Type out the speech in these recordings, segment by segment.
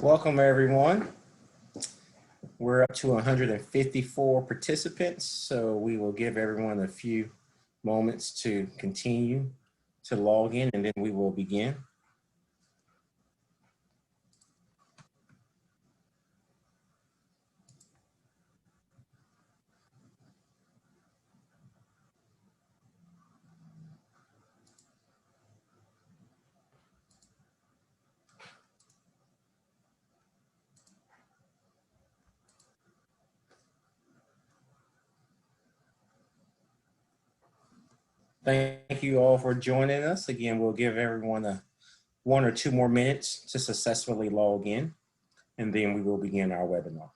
Welcome everyone. We're up to 154 participants, so we will give everyone a few moments to continue to log in and then we will begin. Thank you all for joining us. Again, we'll give everyone one or two more minutes to successfully log in, and then we will begin our webinar.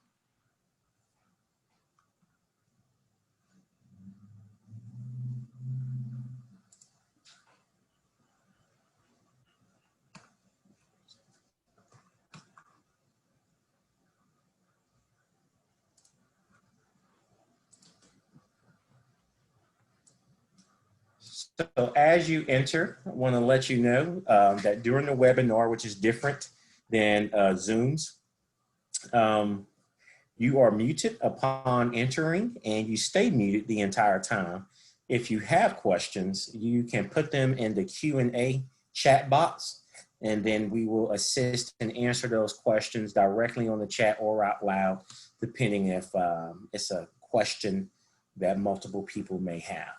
So as you enter, I want to let you know that during the webinar, which is different than Zoom's, you are muted upon entering and you stay muted the entire time. If you have questions, you can put them in the Q&A chat box, and then we will assist and answer those questions directly on the chat or out loud, depending if it's a question that multiple people may have.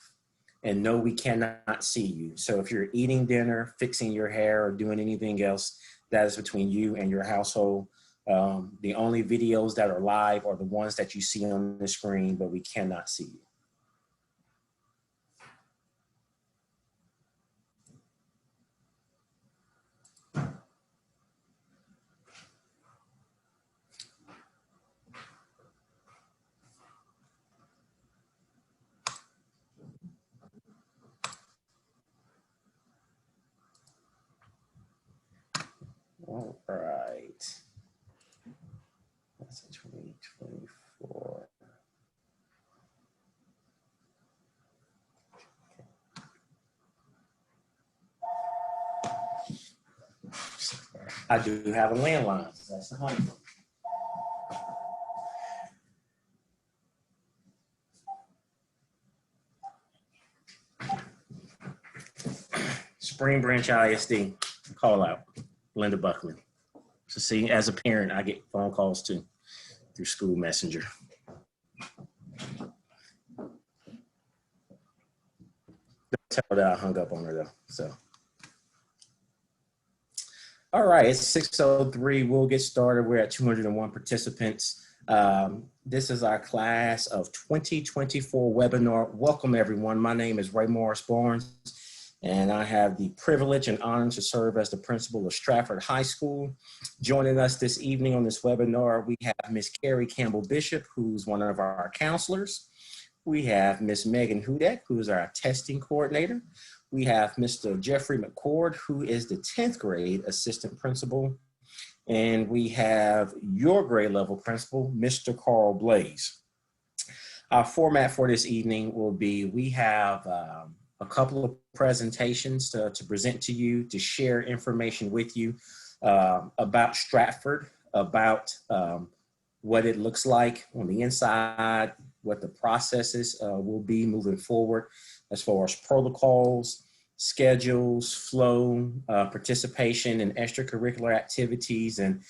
And no, we cannot see you. So if you're eating dinner, fixing your hair, or doing anything else, that is between you and your household. The only videos that are live are the ones that you see on the screen, but we cannot see you. All right. That's 2024. I do have a landline. So that's the honey. Spring Branch ISD, call out, Linda Buckman. So see, as a parent, I get phone calls too through School Messenger. Don't tell her that I hung up on her though, so. All right, it's 6:03, we'll get started. We're at 201 participants. This is our class of 2024 webinar. Welcome everyone, my name is Ray Morris Barnes, and I have the privilege and honor to serve as the principal of Stratford High School. Joining us this evening on this webinar, we have Miss Carrie Campbell Bishop, who's one of our counselors. We have Miss Megan Hudak, who is our testing coordinator. We have Mr. Jeffrey McCord, who is the 10th grade assistant principal. And we have your grade level principal, Mr. Carl Blaze. Our format for this evening will be, we have a couple of presentations to present to you, to share information with you about Stratford, about what it looks like on the inside, what the processes will be moving forward as far as protocols, schedules, flow, participation in extracurricular activities, and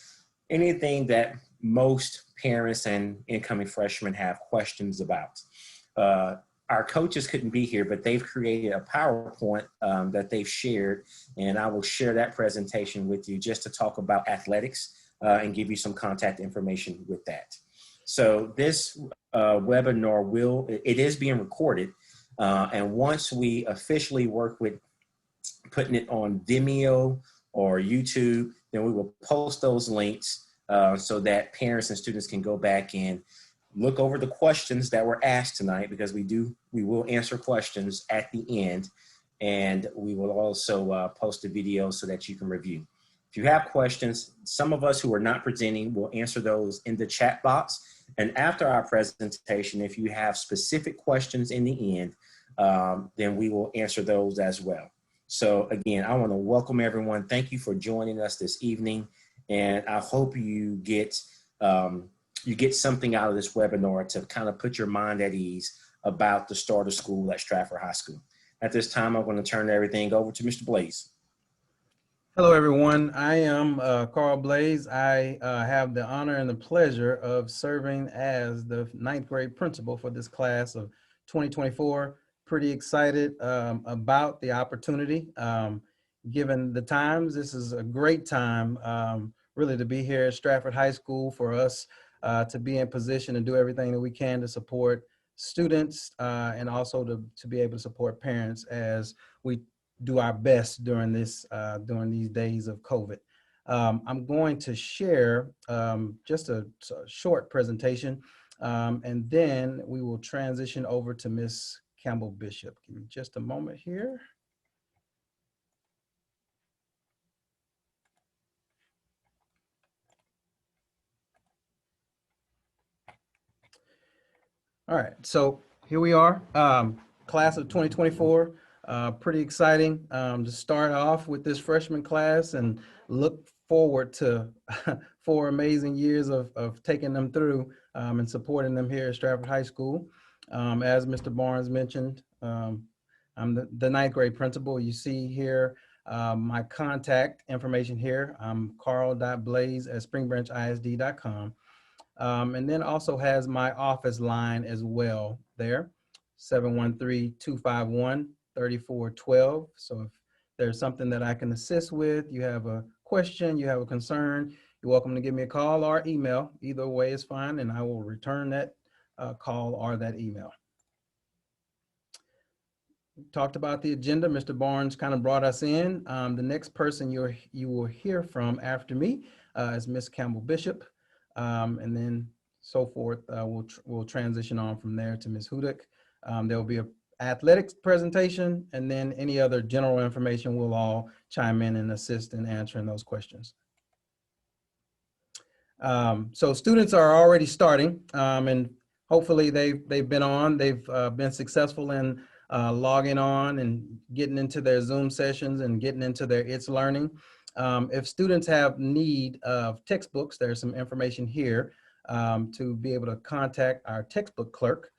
anything that most parents and incoming freshmen have questions about. Our coaches couldn't be here, but they've created a PowerPoint that they've shared, and I will share that presentation with you just to talk about athletics and give you some contact information with that. So this webinar it is being recorded, and once we officially work with putting it on Vimeo or YouTube, then we will post those links so that parents and students can go back and look over the questions that were asked tonight, because we will answer questions at the end, and we will also post a video so that you can review. If you have questions, some of us who are not presenting will answer those in the chat box. And after our presentation, if you have specific questions in the end, then we will answer those as well. So again, I want to welcome everyone. Thank you for joining us this evening. And I hope you get something out of this webinar to kind of put your mind at ease about the start of school at Stratford High School. At this time, I'm going to turn everything over to Mr. Blaze. Hello, everyone. I am Carl Blaze. I have the honor and the pleasure of serving as the 9th grade principal for this class of 2024. Pretty excited about the opportunity. Given the times, this is a great time really to be here at Stratford High School for us to be in position and do everything that we can to support students and also to be able to support parents as we do our best during these days of COVID. I'm going to share just a short presentation, and then we will transition over to Ms. Campbell Bishop. Give me just a moment here. All right, so here we are, class of 2024. Pretty exciting to start off with this freshman class and look forward to 4 amazing years of taking them through and supporting them here at Stratford High School. As Mr. Barnes mentioned, I'm the 9th grade principal. You see here my contact information here. I'm carl.blaze@springbranchisd.com. And then also has my office line as well there, 713-251-3412. So if there's something that I can assist with, you have a question, you have a concern, you're welcome to give me a call or email. Either way is fine, and I will return that call or that email. Talked about the agenda. Mr. Barnes kind of brought us in. The next person you will hear from after me is Ms. Campbell Bishop. And then so forth, we'll transition on from there to Ms. Hudak. There will be an athletics presentation, and then any other general information, we'll all chime in and assist in answering those questions. So students are already starting, and hopefully they've been successful in logging on and getting into their Zoom sessions and getting into their It's Learning. If students have need of textbooks, there's some information here to be able to contact our textbook clerk.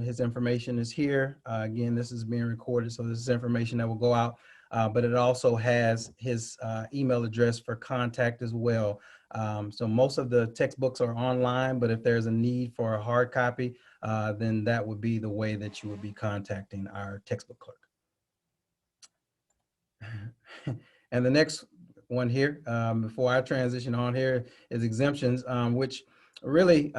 His information is here. Again, this is being recorded, so this is information that will go out, but it also has his email address for contact as well. So most of the textbooks are online, but if there's a need for a hard copy, then that would be the way that you would be contacting our textbook clerk. And the next one here, before I transition on here, is exemptions, which really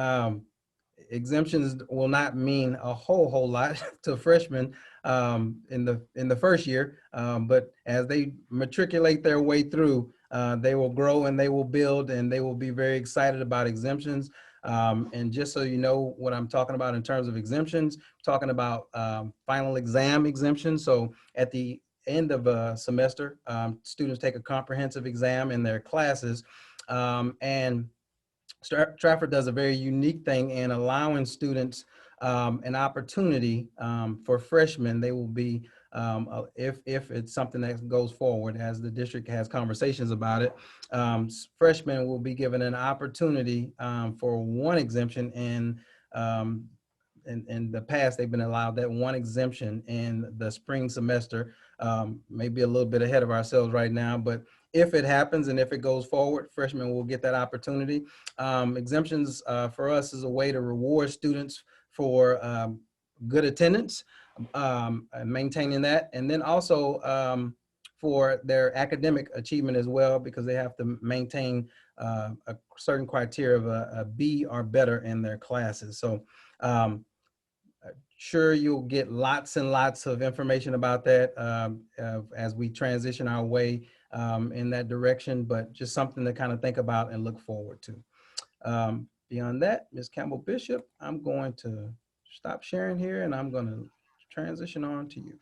exemptions will not mean a whole lot to freshmen in the first year, but as they matriculate their way through, they will grow and they will build and they will be very excited about exemptions. And just so you know what I'm talking about in terms of exemptions, talking about final exam exemptions. So at the end of a semester, students take a comprehensive exam in their classes, and Stratford does a very unique thing in allowing students an opportunity for freshmen. They will be, if it's something that goes forward, as the district has conversations about it, freshmen will be given an opportunity for one exemption. In the past, they've been allowed that one exemption in the spring semester. Maybe a little bit ahead of ourselves right now, but if it happens and if it goes forward, freshmen will get that opportunity. Exemptions for us is a way to reward students for good attendance, maintaining that, and then also for their academic achievement as well, because they have to maintain a certain criteria of a B or better in their classes. So sure, you'll get lots and lots of information about that as we transition our way in that direction, but just something to kind of think about and look forward to. Beyond that, Ms. Campbell Bishop, I'm going to stop sharing here and I'm going to transition on to you.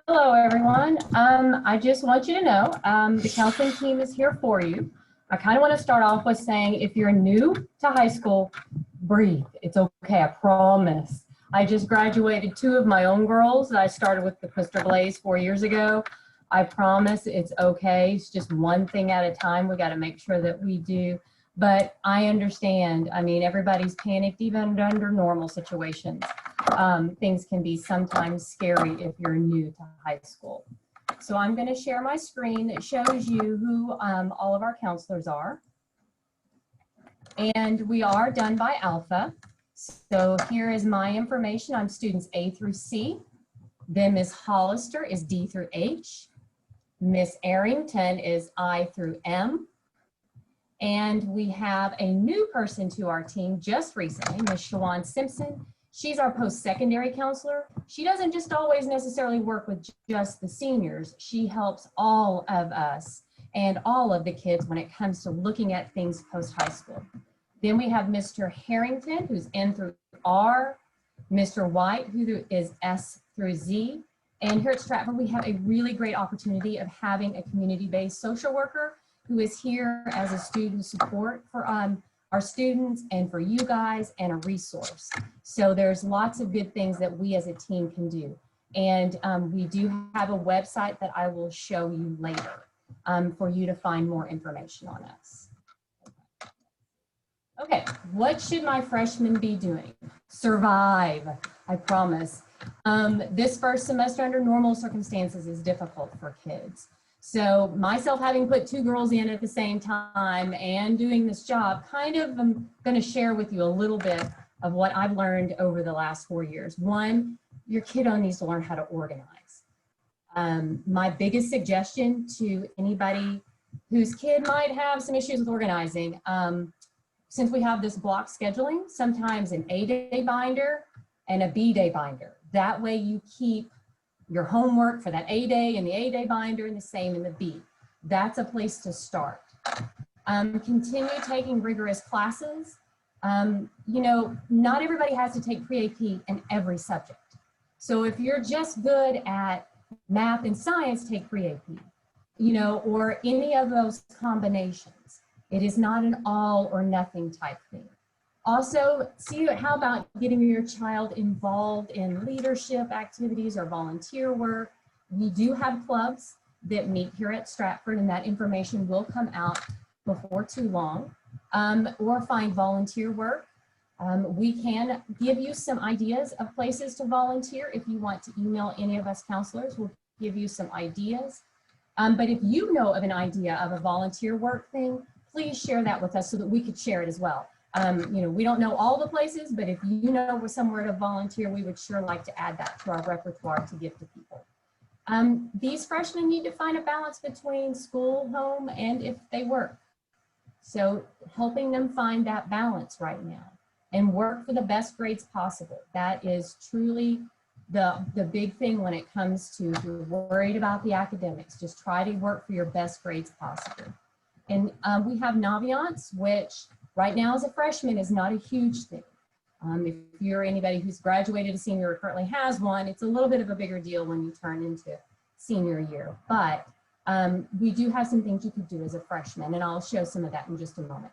Hello, everyone. I just want you to know the counseling team is here for you. I kind of want to start off with saying if you're new to high school, breathe. It's okay, I promise. I just graduated 2 of my own girls. I started with Mr. Blaze 4 years ago. I promise it's okay. It's just one thing at a time. We got to make sure that we do. But I understand. I mean, everybody's panicked even under normal situations. Things can be sometimes scary if you're new to high school. So I'm going to share my screen that shows you who all of our counselors are. And we are done by alpha. So here is my information. I'm students A through C. Then Ms. Hollister is D through H. Miss Arrington is I through M. And we have a new person to our team just recently, Miss Shawan Simpson. She's our post-secondary counselor. She doesn't just always necessarily work with just the seniors. She helps all of us and all of the kids when it comes to looking at things post-high school. Then we have Mr. Harrington, who's N through R, Mr. White, who is S through Z. And here at Stratford, we have a really great opportunity of having a community-based social worker who is here as a student support for our students and for you guys and a resource. So there's lots of good things that we as a team can do. And we do have a website that I will show you later for you to find more information on us. Okay, what should my freshmen be doing? Survive, I promise. This first semester under normal circumstances is difficult for kids. So myself having put 2 girls in at the same time and doing this job, kind of I'm gonna share with you a little bit of what I've learned over the last 4 years. One, your kiddo needs to learn how to organize. My biggest suggestion to anybody whose kid might have some issues with organizing, since we have this block scheduling, sometimes an A-day binder and a B-day binder. That way you keep your homework for that A-day and the A-day binder and the same in the B. That's a place to start. Continue taking rigorous classes. You know, not everybody has to take pre-AP in every subject. So if you're just good at math and science, take pre-AP, you know, or any of those combinations. It is not an all or nothing type thing. Also, see how about getting your child involved in leadership activities or volunteer work. We do have clubs that meet here at Stratford, and that information will come out before too long. Or find volunteer work. We can give you some ideas of places to volunteer. If you want to email any of us counselors, we'll give you some ideas. But if you know of an idea of a volunteer work thing, please share that with us so that we could share it as well. You know, we don't know all the places, but if you know we're somewhere to volunteer, we would sure like to add that to our repertoire to give to people. These freshmen need to find a balance between school, home, and if they work. So helping them find that balance right now and work for the best grades possible. That is truly the big thing when it comes to if you're worried about the academics. Just try to work for your best grades possible. And we have Naviance, which right now as a freshman is not a huge thing. If you're anybody who's graduated a senior or currently has one, it's a little bit of a bigger deal when you turn into senior year. But we do have some things you could do as a freshman, and I'll show some of that in just a moment.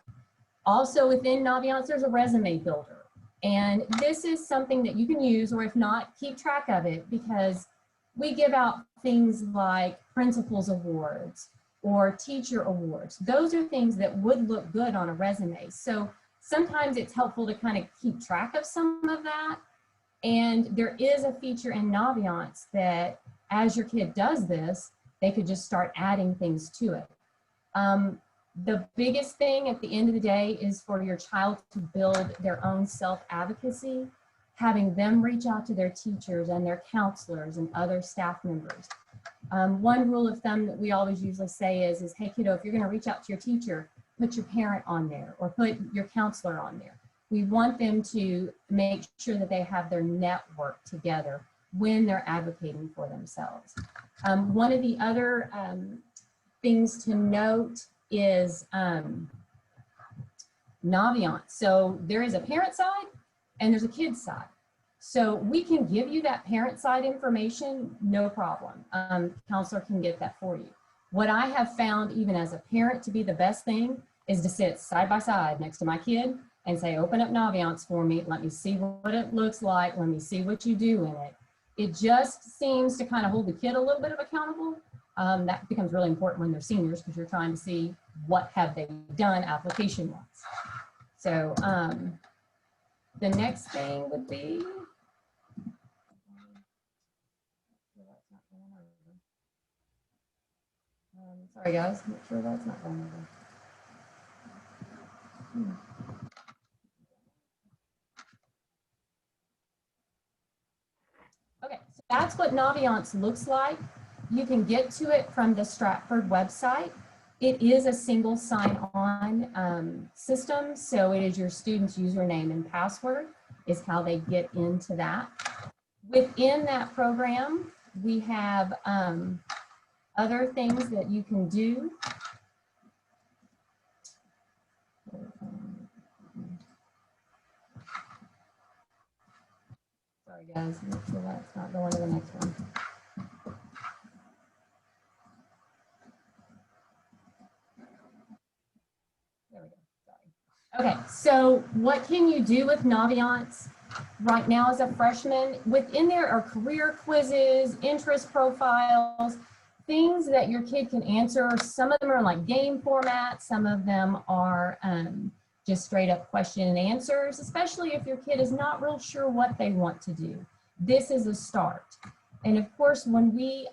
Also within Naviance, there's a resume builder. And this is something that you can use, or if not, keep track of it, because we give out things like principals awards or teacher awards. Those are things that would look good on a resume. So sometimes it's helpful to kind of keep track of some of that. And there is a feature in Naviance that as your kid does this, they could just start adding things to it. The biggest thing at the end of the day is for your child to build their own self-advocacy, having them reach out to their teachers and their counselors and other staff members. One rule of thumb that we always usually say is, hey kiddo, if you're gonna reach out to your teacher, put your parent on there or put your counselor on there. We want them to make sure that they have their network together when they're advocating for themselves. One of the other things to note is Naviance. So there is a parent side and there's a kid side. So we can give you that parent side information, no problem. Counselor can get that for you. What I have found, even as a parent, to be the best thing is to sit side by side next to my kid and say, open up Naviance for me. Let me see what it looks like. Let me see what you do in it. It just seems to kind of hold the kid a little bit of accountable. That becomes really important when they're seniors because you're trying to see what have they done application-wise. So the next thing would be, sorry guys, make sure that's not going over. Okay, so that's what Naviance looks like. You can get to it from the Stratford website. It is a single sign-on system, so it is your student's username and password is how they get into that. Within that program, we have other things that you can do. Sorry guys, make sure that's not going to the next one. There we go, sorry. Okay, so what can you do with Naviance right now as a freshman? Within there are career quizzes, interest profiles, things that your kid can answer. Some of them are like game format, some of them are just straight up question and answers, especially if your kid is not real sure what they want to do. This is a start. And of course, when we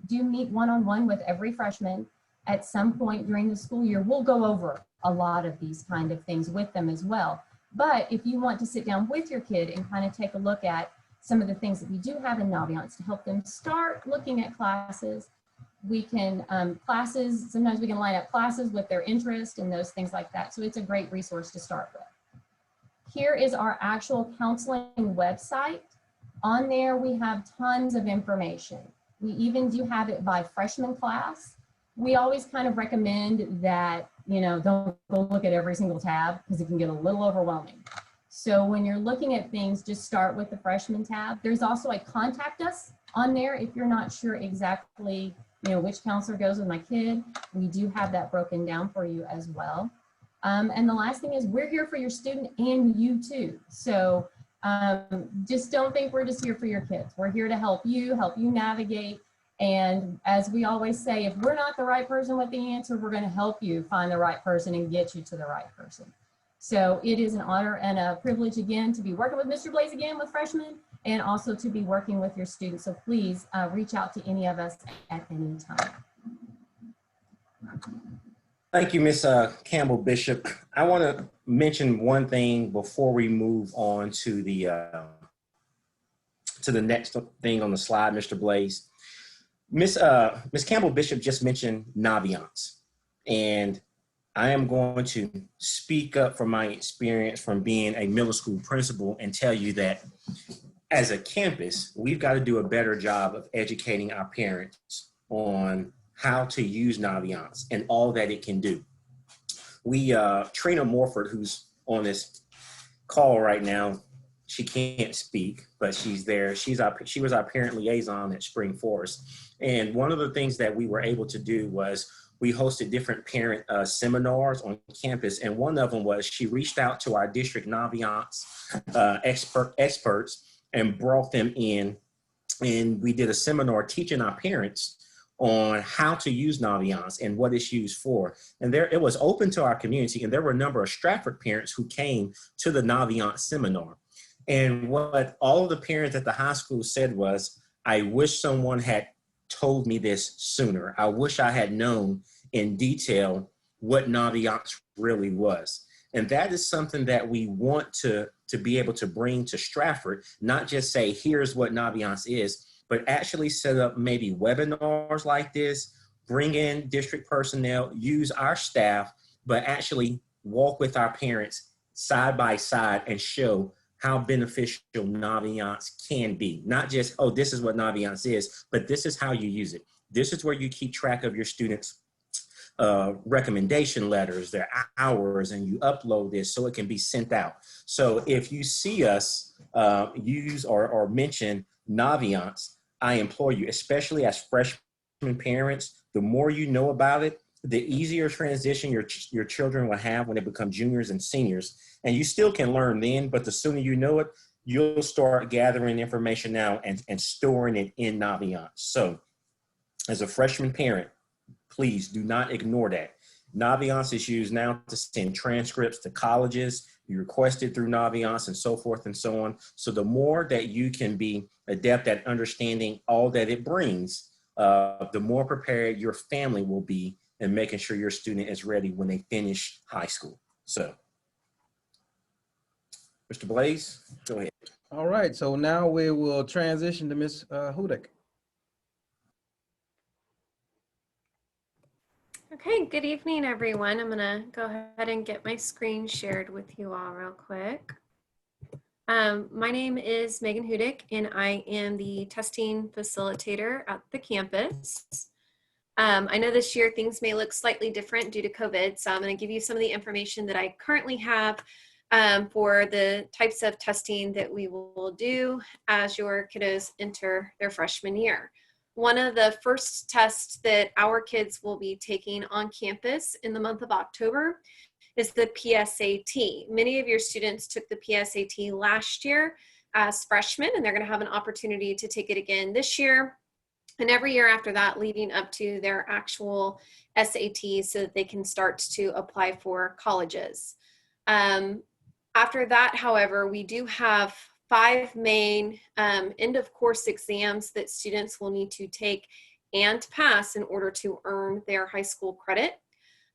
do meet one-on-one with every freshman, at some point during the school year, we'll go over a lot of these kind of things with them as well. But if you want to sit down with your kid and kind of take a look at some of the things that we do have in Naviance to help them start looking at classes, we can, sometimes we can line up classes with their interest and those things like that. So it's a great resource to start with. Here is our actual counseling website. On there, we have tons of information. We even do have it by freshman class. We always kind of recommend that, you know, don't go look at every single tab because it can get a little overwhelming. So when you're looking at things, just start with the freshman tab. There's also a contact us on there if you're not sure exactly, you know, which counselor goes with my kid. We do have that broken down for you as well. And the last thing is we're here for your student and you too. So just don't think we're just here for your kids. We're here to help you navigate. And as we always say, if we're not the right person with the answer, we're going to help you find the right person and get you to the right person. So it is an honor and a privilege again to be working with Mr. Blaze again with freshmen and also to be working with your students. So please reach out to any of us at any time. Thank you, Ms. Campbell Bishop. I want to mention one thing before we move on to the next thing on the slide, Mr. Blaze. Ms. Campbell Bishop just mentioned Naviance, and I am going to speak up from my experience from being a middle school principal and tell you that as a campus, we've got to do a better job of educating our parents on how to use Naviance and all that it can do. We, Trina Morford, who's on this call right now, she can't speak, but she's there. She was our parent liaison at Spring Forest. And one of the things that we were able to do was we hosted different parent seminars on campus. And one of them was she reached out to our district Naviance experts and brought them in. And we did a seminar teaching our parents on how to use Naviance and what it's used for. And it was open to our community. And there were a number of Stratford parents who came to the Naviance seminar. And what all of the parents at the high school said was, I wish someone had told me this sooner. I wish I had known in detail what Naviance really was. And that is something that we want to be able to bring to Stratford, not just say, here's what Naviance is, but actually set up maybe webinars like this, bring in district personnel, use our staff, but actually walk with our parents side by side and show how beneficial Naviance can be. Not just, oh, this is what Naviance is, but this is how you use it. This is where you keep track of your students' recommendation letters, their hours, and you upload this so it can be sent out. So if you see us use or mention Naviance, I implore you, especially as freshman parents, the more you know about it, the easier transition your children will have when they become juniors and seniors. And you still can learn then, but the sooner you know it, you'll start gathering information now and storing it in Naviance. So as a freshman parent, please do not ignore that. Naviance is used now to send transcripts to colleges. You request it through Naviance and so forth and so on. So the more that you can be adept at understanding all that it brings, the more prepared your family will be in making sure your student is ready when they finish high school. So, Mr. Blaze, go ahead. All right, so now we will transition to Ms. Hudak. Okay, good evening, everyone. I'm gonna go ahead and get my screen shared with you all real quick. My name is Megan Hudak, and I am the testing facilitator at the campus. I know this year things may look slightly different due to COVID, so I'm gonna give you some of the information that I currently have for the types of testing that we will do as your kiddos enter their freshman year. One of the first tests that our kids will be taking on campus in the month of October is the PSAT. Many of your students took the PSAT last year as freshmen, and they're going to have an opportunity to take it again this year and every year after that, leading up to their actual SAT, so that they can start to apply for colleges. After that, however, we do have 5 main end of course exams that students will need to take and pass in order to earn their high school credit.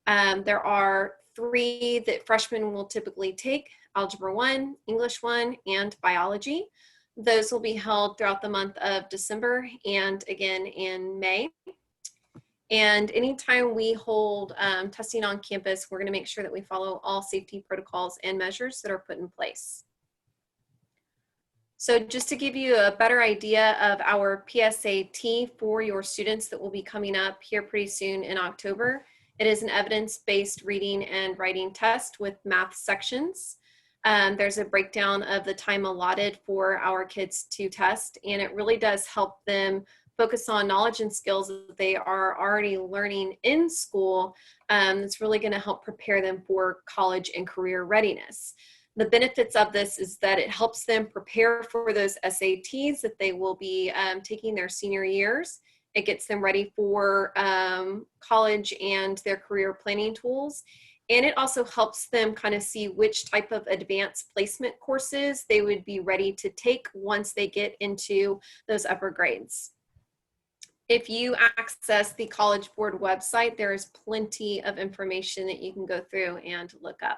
There are 3 that freshmen will typically take: Algebra 1, English 1, and Biology. Those will be held throughout the month of December and again in May. And anytime we hold testing on campus, we're going to make sure that we follow all safety protocols and measures that are put in place. So just to give you a better idea of our PSAT for your students that will be coming up here pretty soon in October, it is an evidence-based reading and writing test with math sections. There's a breakdown of the time allotted for our kids to test, and it really does help them focus on knowledge and skills that they are already learning in school. It's really going to help prepare them for college and career readiness. The benefits of this is that it helps them prepare for those SATs that they will be taking their senior years. It gets them ready for college and their career planning tools. And it also helps them kind of see which type of advanced placement courses they would be ready to take once they get into those upper grades. If you access the College Board website, there is plenty of information that you can go through and look up.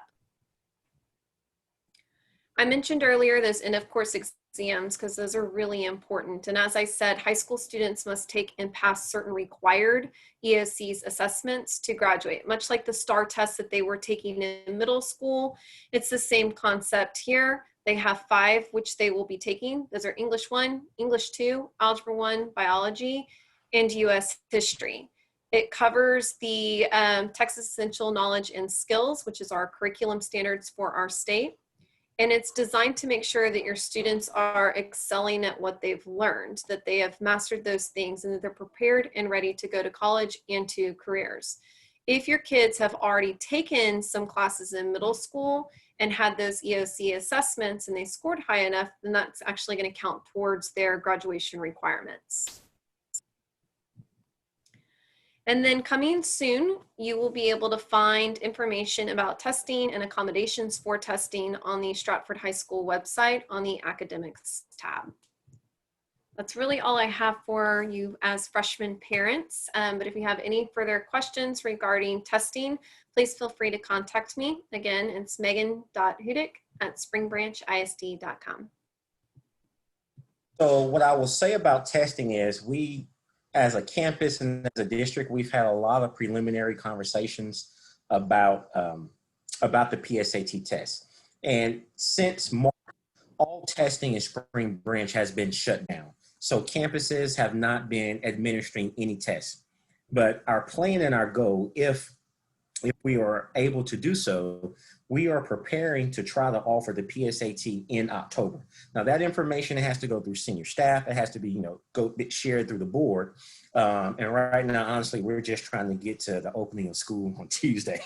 I mentioned earlier those end of course exams because those are really important. And as I said, high school students must take and pass certain required EOC's assessments to graduate. Much like the STAR test that they were taking in middle school, it's the same concept here. They have 5 which they will be taking. Those are English 1, English 2, Algebra 1, Biology, and US History. It covers the Texas Essential Knowledge and Skills, which is our curriculum standards for our state. And it's designed to make sure that your students are excelling at what they've learned, that they have mastered those things, and that they're prepared and ready to go to college and to careers. If your kids have already taken some classes in middle school and had those EOC assessments and they scored high enough, then that's actually going to count towards their graduation requirements. And then coming soon, you will be able to find information about testing and accommodations for testing on the Stratford High School website on the Academics tab. That's really all I have for you as freshman parents. But if you have any further questions regarding testing, please feel free to contact me. Again, it's megan.hudik@springbраnchisd.com. So what I will say about testing is we, as a campus and as a district, we've had a lot of preliminary conversations about the PSAT test. And since March, all testing in Spring Branch has been shut down. So campuses have not been administering any tests. But our plan and our goal, if we are able to do so, we are preparing to try to offer the PSAT in October. Now that information has to go through senior staff. It has to be, shared through the board. And right now, honestly, we're just trying to get to the opening of school on Tuesday.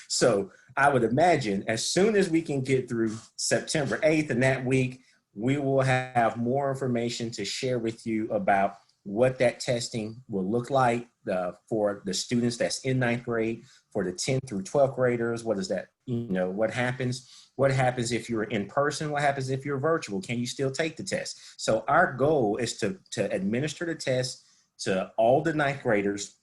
So I would imagine as soon as we can get through September 8th and that week, we will have more information to share with you about what that testing will look like for the students that's in ninth grade, for the 10th through 12th graders. What is that? What happens? What happens if you're in person? What happens if you're virtual? Can you still take the test? So our goal is to administer the test to all the ninth graders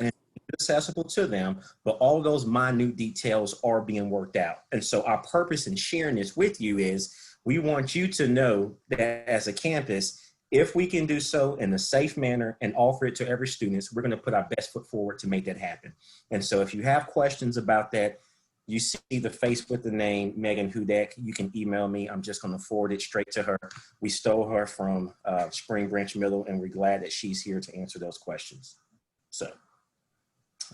and accessible to them, but all those minute details are being worked out. And so our purpose in sharing this with you is we want you to know that as a campus, if we can do so in a safe manner and offer it to every student, we're going to put our best foot forward to make that happen. And so if you have questions about that, you see the face with the name Megan Hudak, you can email me. I'm just going to forward it straight to her. We stole her from Spring Branch Middle, and we're glad that she's here to answer those questions. So,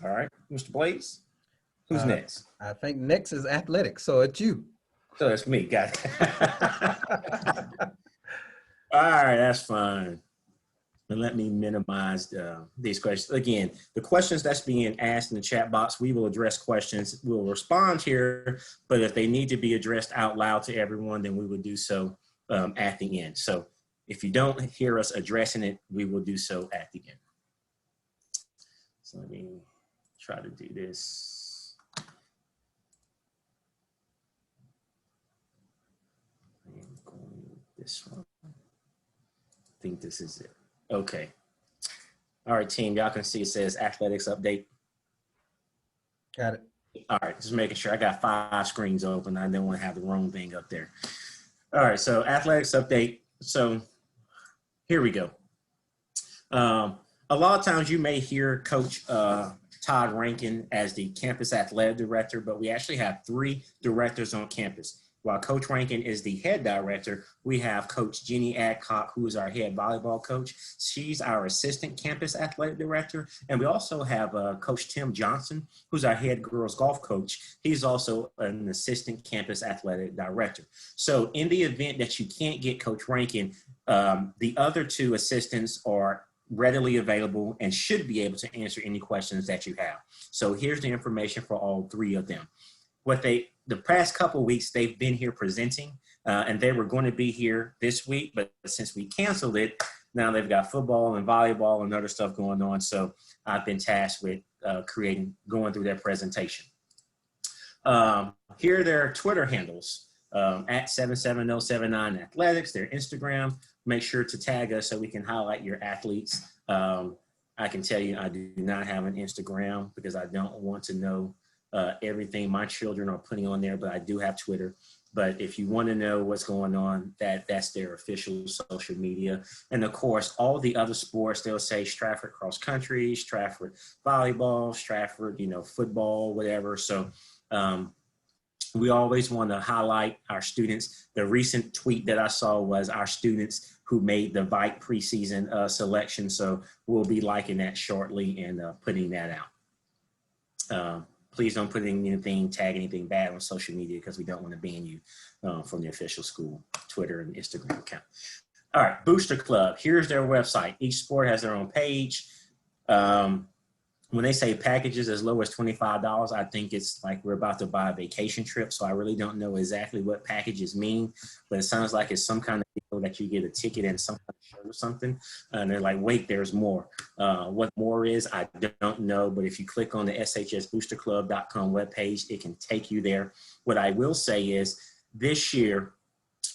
all right, Mr. Blaze, who's next? I think next is athletics, so it's you. So it's me, got it. All right, that's fine. And let me minimize these questions. Again, the questions that's being asked in the chat box, we will address questions. We'll respond here, but if they need to be addressed out loud to everyone, then we will do so at the end. So if you don't hear us addressing it, we will do so at the end. So let me try to do this. I'm going with this one. I think this is it. Okay. All right, team, y'all can see it says athletics update. Got it. All right, just making sure. I got 5 screens open. I didn't want to have the wrong thing up there. All right, so athletics update. So here we go. A lot of times you may hear Coach Todd Rankin as the campus athletic director, but we actually have 3 directors on campus. While Coach Rankin is the head director, we have Coach Jenny Adcock, who is our head volleyball coach. She's our assistant campus athletic director. And we also have Coach Tim Johnson, who's our head girls golf coach. He's also an assistant campus athletic director. So in the event that you can't get Coach Rankin, the other 2 assistants are readily available and should be able to answer any questions that you have. So here's the information for all 3 of them. The past couple of weeks, they've been here presenting, and they were going to be here this week, but since we canceled it, now they've got football and volleyball and other stuff going on. So I've been tasked with going through their presentation. Here are their Twitter handles, at 77079 Athletics, their Instagram. Make sure to tag us so we can highlight your athletes. I can tell you I do not have an Instagram because I don't want to know everything my children are putting on there, but I do have Twitter. But if you want to know what's going on, that's their official social media. And of course, all the other sports, they'll say Stratford cross country, Stratford volleyball, Stratford, football, whatever. So we always want to highlight our students. The recent tweet that I saw was our students who made the VITE preseason selection. So we'll be liking that shortly and putting that out. Please don't put anything, tag anything bad on social media because we don't want to ban you from the official school Twitter and Instagram account. All right, Booster Club. Here's their website. Each sport has their own page. When they say packages as low as $25, I think it's like we're about to buy a vacation trip. So I really don't know exactly what packages mean, but it sounds like it's some kind of deal that you get a ticket and some kind of shirt or something. And they're like, wait, there's more. What more is, I don't know. But if you click on the shsboosterclub.com webpage, it can take you there. What I will say is this year,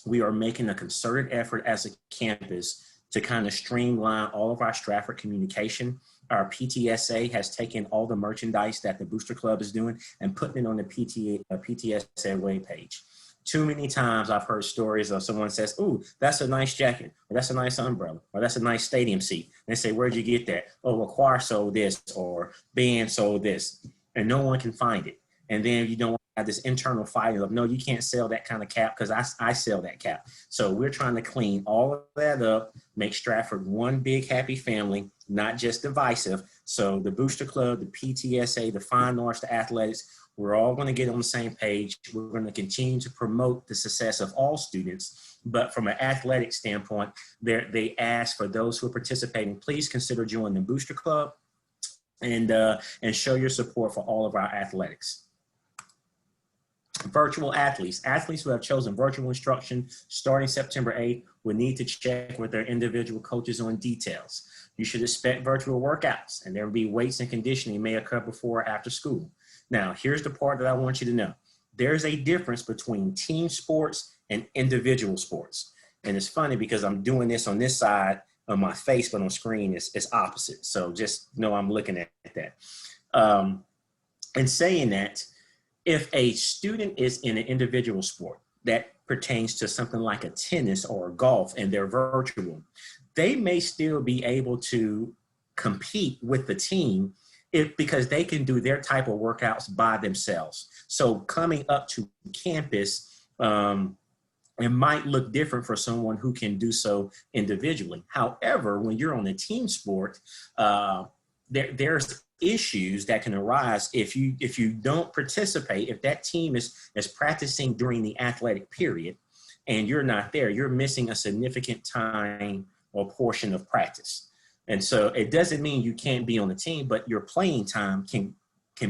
we are making a concerted effort as a campus to kind of streamline all of our Stratford communication. Our PTSA has taken all the merchandise that the Booster Club is doing and putting it on the PTSA webpage. Too many times I've heard stories of someone says, "Ooh, that's a nice jacket, or that's a nice umbrella, or that's a nice stadium seat." And they say, "Where'd you get that?" "Oh, well, choir sold this, or band sold this," and no one can find it. And then you don't want to have this internal fighting of, no, you can't sell that kind of cap because I sell that cap. So we're trying to clean all of that up, make Stratford one big happy family, not just divisive. So the Booster Club, the PTSA, the Fine Arts, the athletics, we're all going to get on the same page. We're going to continue to promote the success of all students. But from an athletic standpoint, they ask for those who are participating, please consider joining the Booster Club and show your support for all of our athletics. Virtual athletes who have chosen virtual instruction starting September 8th will need to check with their individual coaches on details. You should expect virtual workouts, and there will be weights and conditioning may occur before or after school. Now, here's the part that I want you to know. There's a difference between team sports and individual sports. And it's funny because I'm doing this on this side of my face, but on screen it's opposite. So just know I'm looking at that. And saying that, if a student is in an individual sport that pertains to something like a tennis or a golf and they're virtual, they may still be able to compete with the team because they can do their type of workouts by themselves. So coming up to campus, it might look different for someone who can do so individually. However, when you're on a team sport, there's issues that can arise if you don't participate. If that team is practicing during the athletic period and you're not there, you're missing a significant time or portion of practice. And so it doesn't mean you can't be on the team, but your playing time can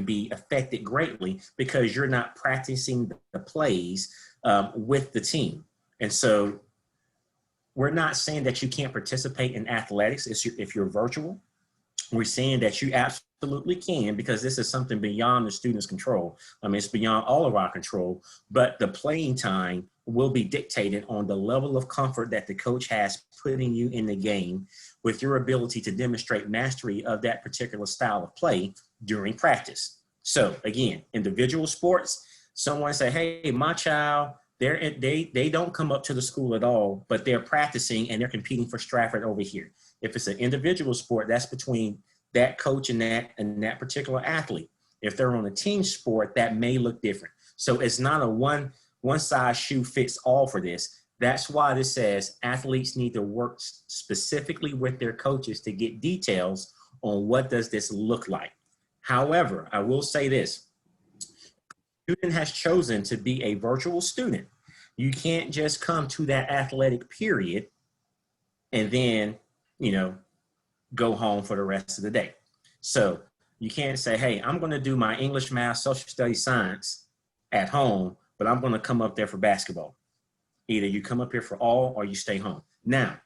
be affected greatly because you're not practicing the plays with the team. And so we're not saying that you can't participate in athletics if you're virtual. We're saying that you absolutely can, because this is something beyond the student's control. I mean, it's beyond all of our control, but the playing time will be dictated on the level of comfort that the coach has putting you in the game with your ability to demonstrate mastery of that particular style of play during practice. So again, individual sports, someone say, hey, my child, they don't come up to the school at all, but they're practicing and they're competing for Stratford over here. If it's an individual sport, that's between that coach and that particular athlete. If they're on a team sport, that may look different. So it's not a one size shoe fits all for this. That's why this says athletes need to work specifically with their coaches to get details on what does this look like. However, I will say this. Student has chosen to be a virtual student. You can't just come to that athletic period and then, go home for the rest of the day. So you can't say, hey, I'm going to do my English, math, social studies, science at home, but I'm going to come up there for basketball. Either you come up here for all or you stay home. Now,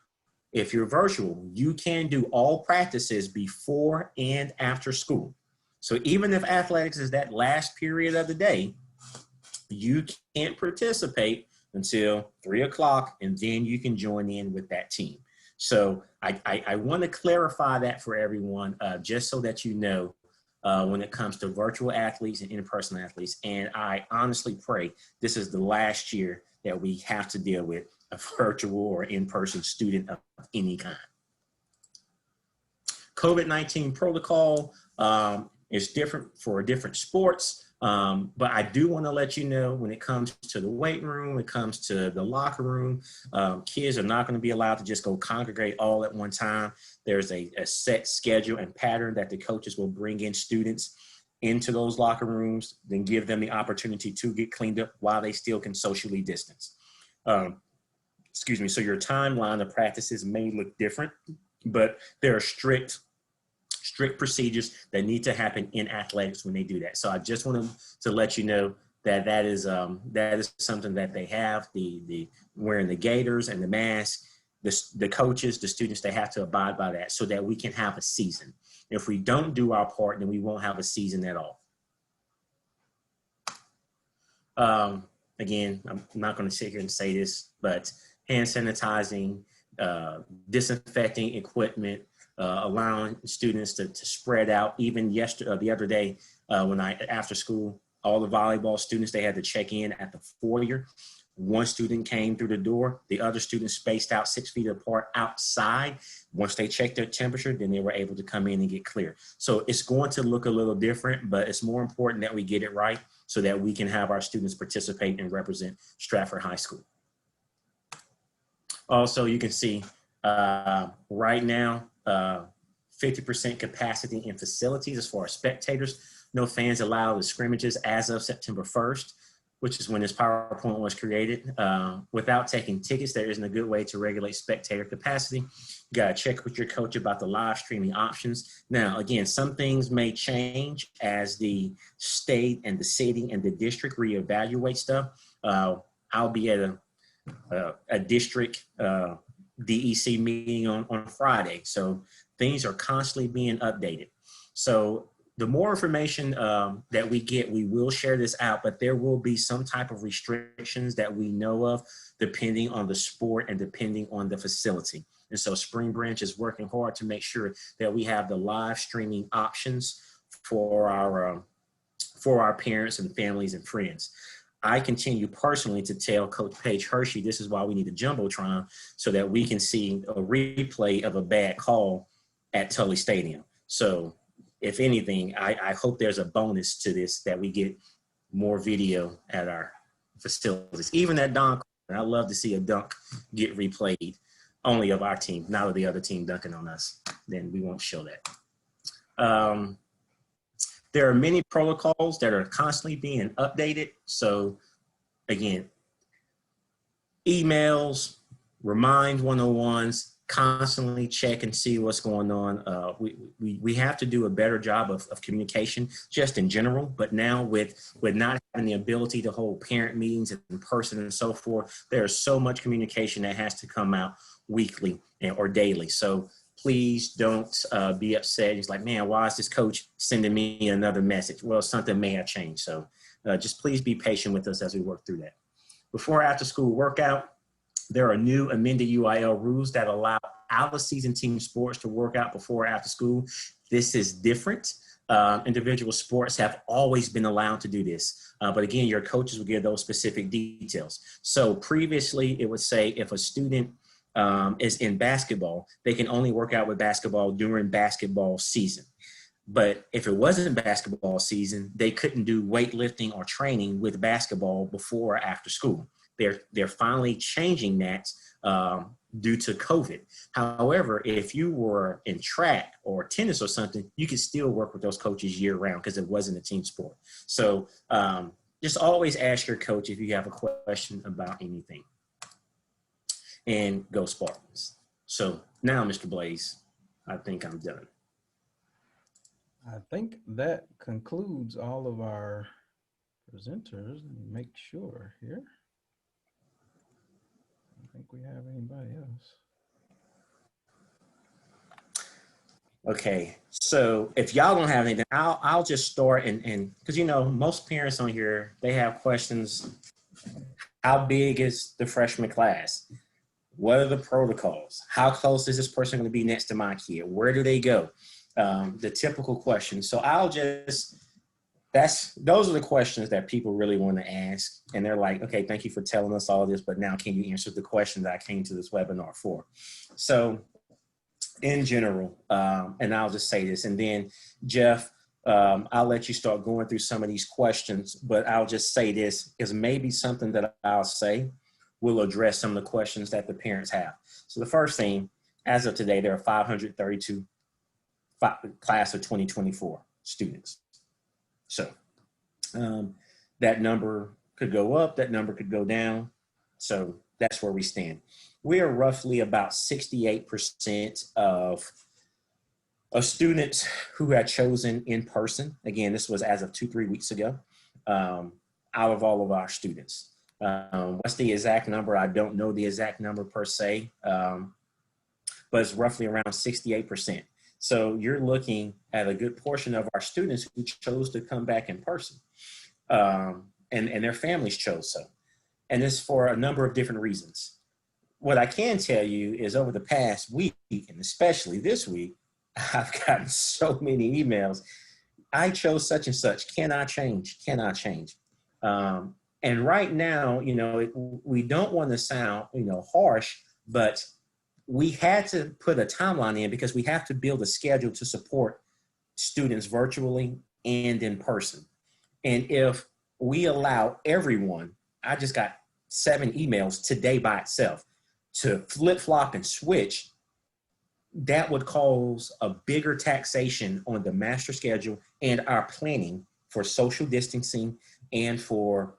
if you're virtual, you can do all practices before and after school. So even if athletics is that last period of the day, you can't participate until 3 o'clock, and then you can join in with that team. So I want to clarify that for everyone, just so that you know when it comes to virtual athletes and in-person athletes. And I honestly pray this is the last year that we have to deal with a virtual or in-person student of any kind. COVID-19 protocol is different for different sports. But I do want to let you know when it comes to the weight room, when it comes to the locker room, kids are not going to be allowed to just go congregate all at one time. There's a set schedule and pattern that the coaches will bring in students into those locker rooms, then give them the opportunity to get cleaned up while they still can socially distance. So your timeline of practices may look different, but there are strict procedures that need to happen in athletics when they do that. So I just wanted to let you know that is something that they have, the wearing the gaiters and the mask, the coaches, the students, they have to abide by that so that we can have a season. If we don't do our part, then we won't have a season at all. Again, I'm not going to sit here and say this, but hand sanitizing, disinfecting equipment, allowing students to spread out. Even the other day, after school, all the volleyball students, they had to check in at the foyer. One student came through the door, the other students spaced out 6 feet apart outside. Once they checked their temperature, then they were able to come in and get clear. So it's going to look a little different, but it's more important that we get it right so that we can have our students participate and represent Stratford High School. Also, you can see right now, 50% capacity in facilities as far as spectators. No fans allowed at scrimmages as of September 1st, which is when this PowerPoint was created. Without taking tickets, there isn't a good way to regulate spectator capacity. You gotta check with your coach about the live streaming options. Now, again, some things may change as the state and the city and the district reevaluate stuff. I'll be at a district DEC meeting on Friday. So things are constantly being updated. So the more information that we get, we will share this out, but there will be some type of restrictions that we know of depending on the sport and depending on the facility. And so Spring Branch is working hard to make sure that we have the live streaming options for our parents and families and friends. I continue personally to tell Coach Paige Hershey, this is why we need a Jumbotron so that we can see a replay of a bad call at Tully Stadium. So if anything, I hope there's a bonus to this, that we get more video at our facilities. Even that dunk, I love to see a dunk get replayed, only of our team, not of the other team dunking on us. Then we won't show that. There are many protocols that are constantly being updated. So again, emails, remind 101s, constantly check and see what's going on. We have to do a better job of communication just in general, but now with not having the ability to hold parent meetings in person and so forth, there's so much communication that has to come out weekly or daily. So please don't be upset. It's like, man, why is this coach sending me another message? Well, something may have changed. So just please be patient with us as we work through that. Before after school workout, there are new amended UIL rules that allow out-of-season team sports to work out before or after school. This is different. Individual sports have always been allowed to do this. But again, your coaches will give those specific details. So previously, it would say if a student is in basketball, they can only work out with basketball during basketball season. But if it wasn't basketball season, they couldn't do weightlifting or training with basketball before or after school. They're finally changing that due to COVID. However, if you were in track or tennis or something, you could still work with those coaches year round because it wasn't a team sport. So just always ask your coach if you have a question about anything. And go Spartans. So now, Mr. Blaze, I think I'm done. I think that concludes all of our presenters. Let me make sure here. I don't think we have anybody else. Okay, so if y'all don't have anything, I'll just start and because you know most parents on here, they have questions. How big is the freshman class? What are the protocols? How close is this person going to be next to my kid? Where do they go? The typical questions. So those are the questions that people really want to ask. And they're like, okay, thank you for telling us all this, but now can you answer the questions I came to this webinar for? So in general, and I'll just say this, and then Jeff, I'll let you start going through some of these questions, but I'll just say this, because maybe something that I'll say will address some of the questions that the parents have. So the first thing, as of today, there are 532 class of 2024 students. So that number could go up, that number could go down. So that's where we stand. We are roughly about 68% of students who had chosen in person. Again, this was as of 2-3 weeks ago, out of all of our students. What's the exact number? I don't know the exact number per se, but it's roughly around 68%. So you're looking at a good portion of our students who chose to come back in person, and their families chose so. And it's for a number of different reasons. What I can tell you is over the past week, and especially this week, I've gotten so many emails. I chose such and such. Can I change? Can I change? And right now, you know, we don't want to sound, you know, harsh, but we had to put a timeline in because we have to build a schedule to support students virtually and in person. And if we allow everyone, I just got 7 emails today by itself, to flip-flop and switch, that would cause a bigger taxation on the master schedule and our planning for social distancing and for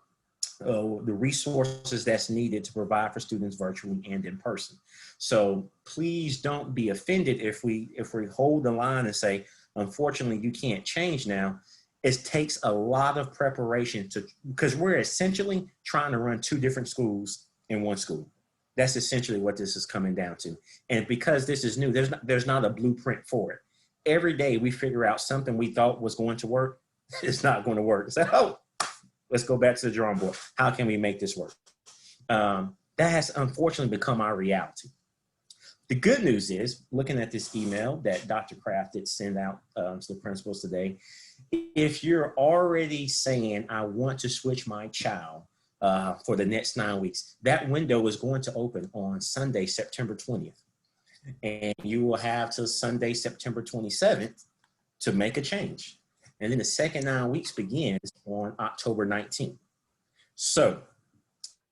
the resources that's needed to provide for students virtually and in person. So please don't be offended if we hold the line and say, unfortunately, you can't change now. It takes a lot of preparation because we're essentially trying to run 2 different schools in one school. That's essentially what this is coming down to. And because this is new, there's not a blueprint for it. Every day we figure out something we thought was going to work. It's not going to work. So, oh, let's go back to the drawing board. How can we make this work? That has unfortunately become our reality. The good news is, looking at this email that Dr. Kraft did send out to the principals today, if you're already saying, I want to switch my child for the next 9 weeks, that window is going to open on Sunday, September 20th. And you will have till Sunday, September 27th to make a change. And then the second 9 weeks begins on October 19th. So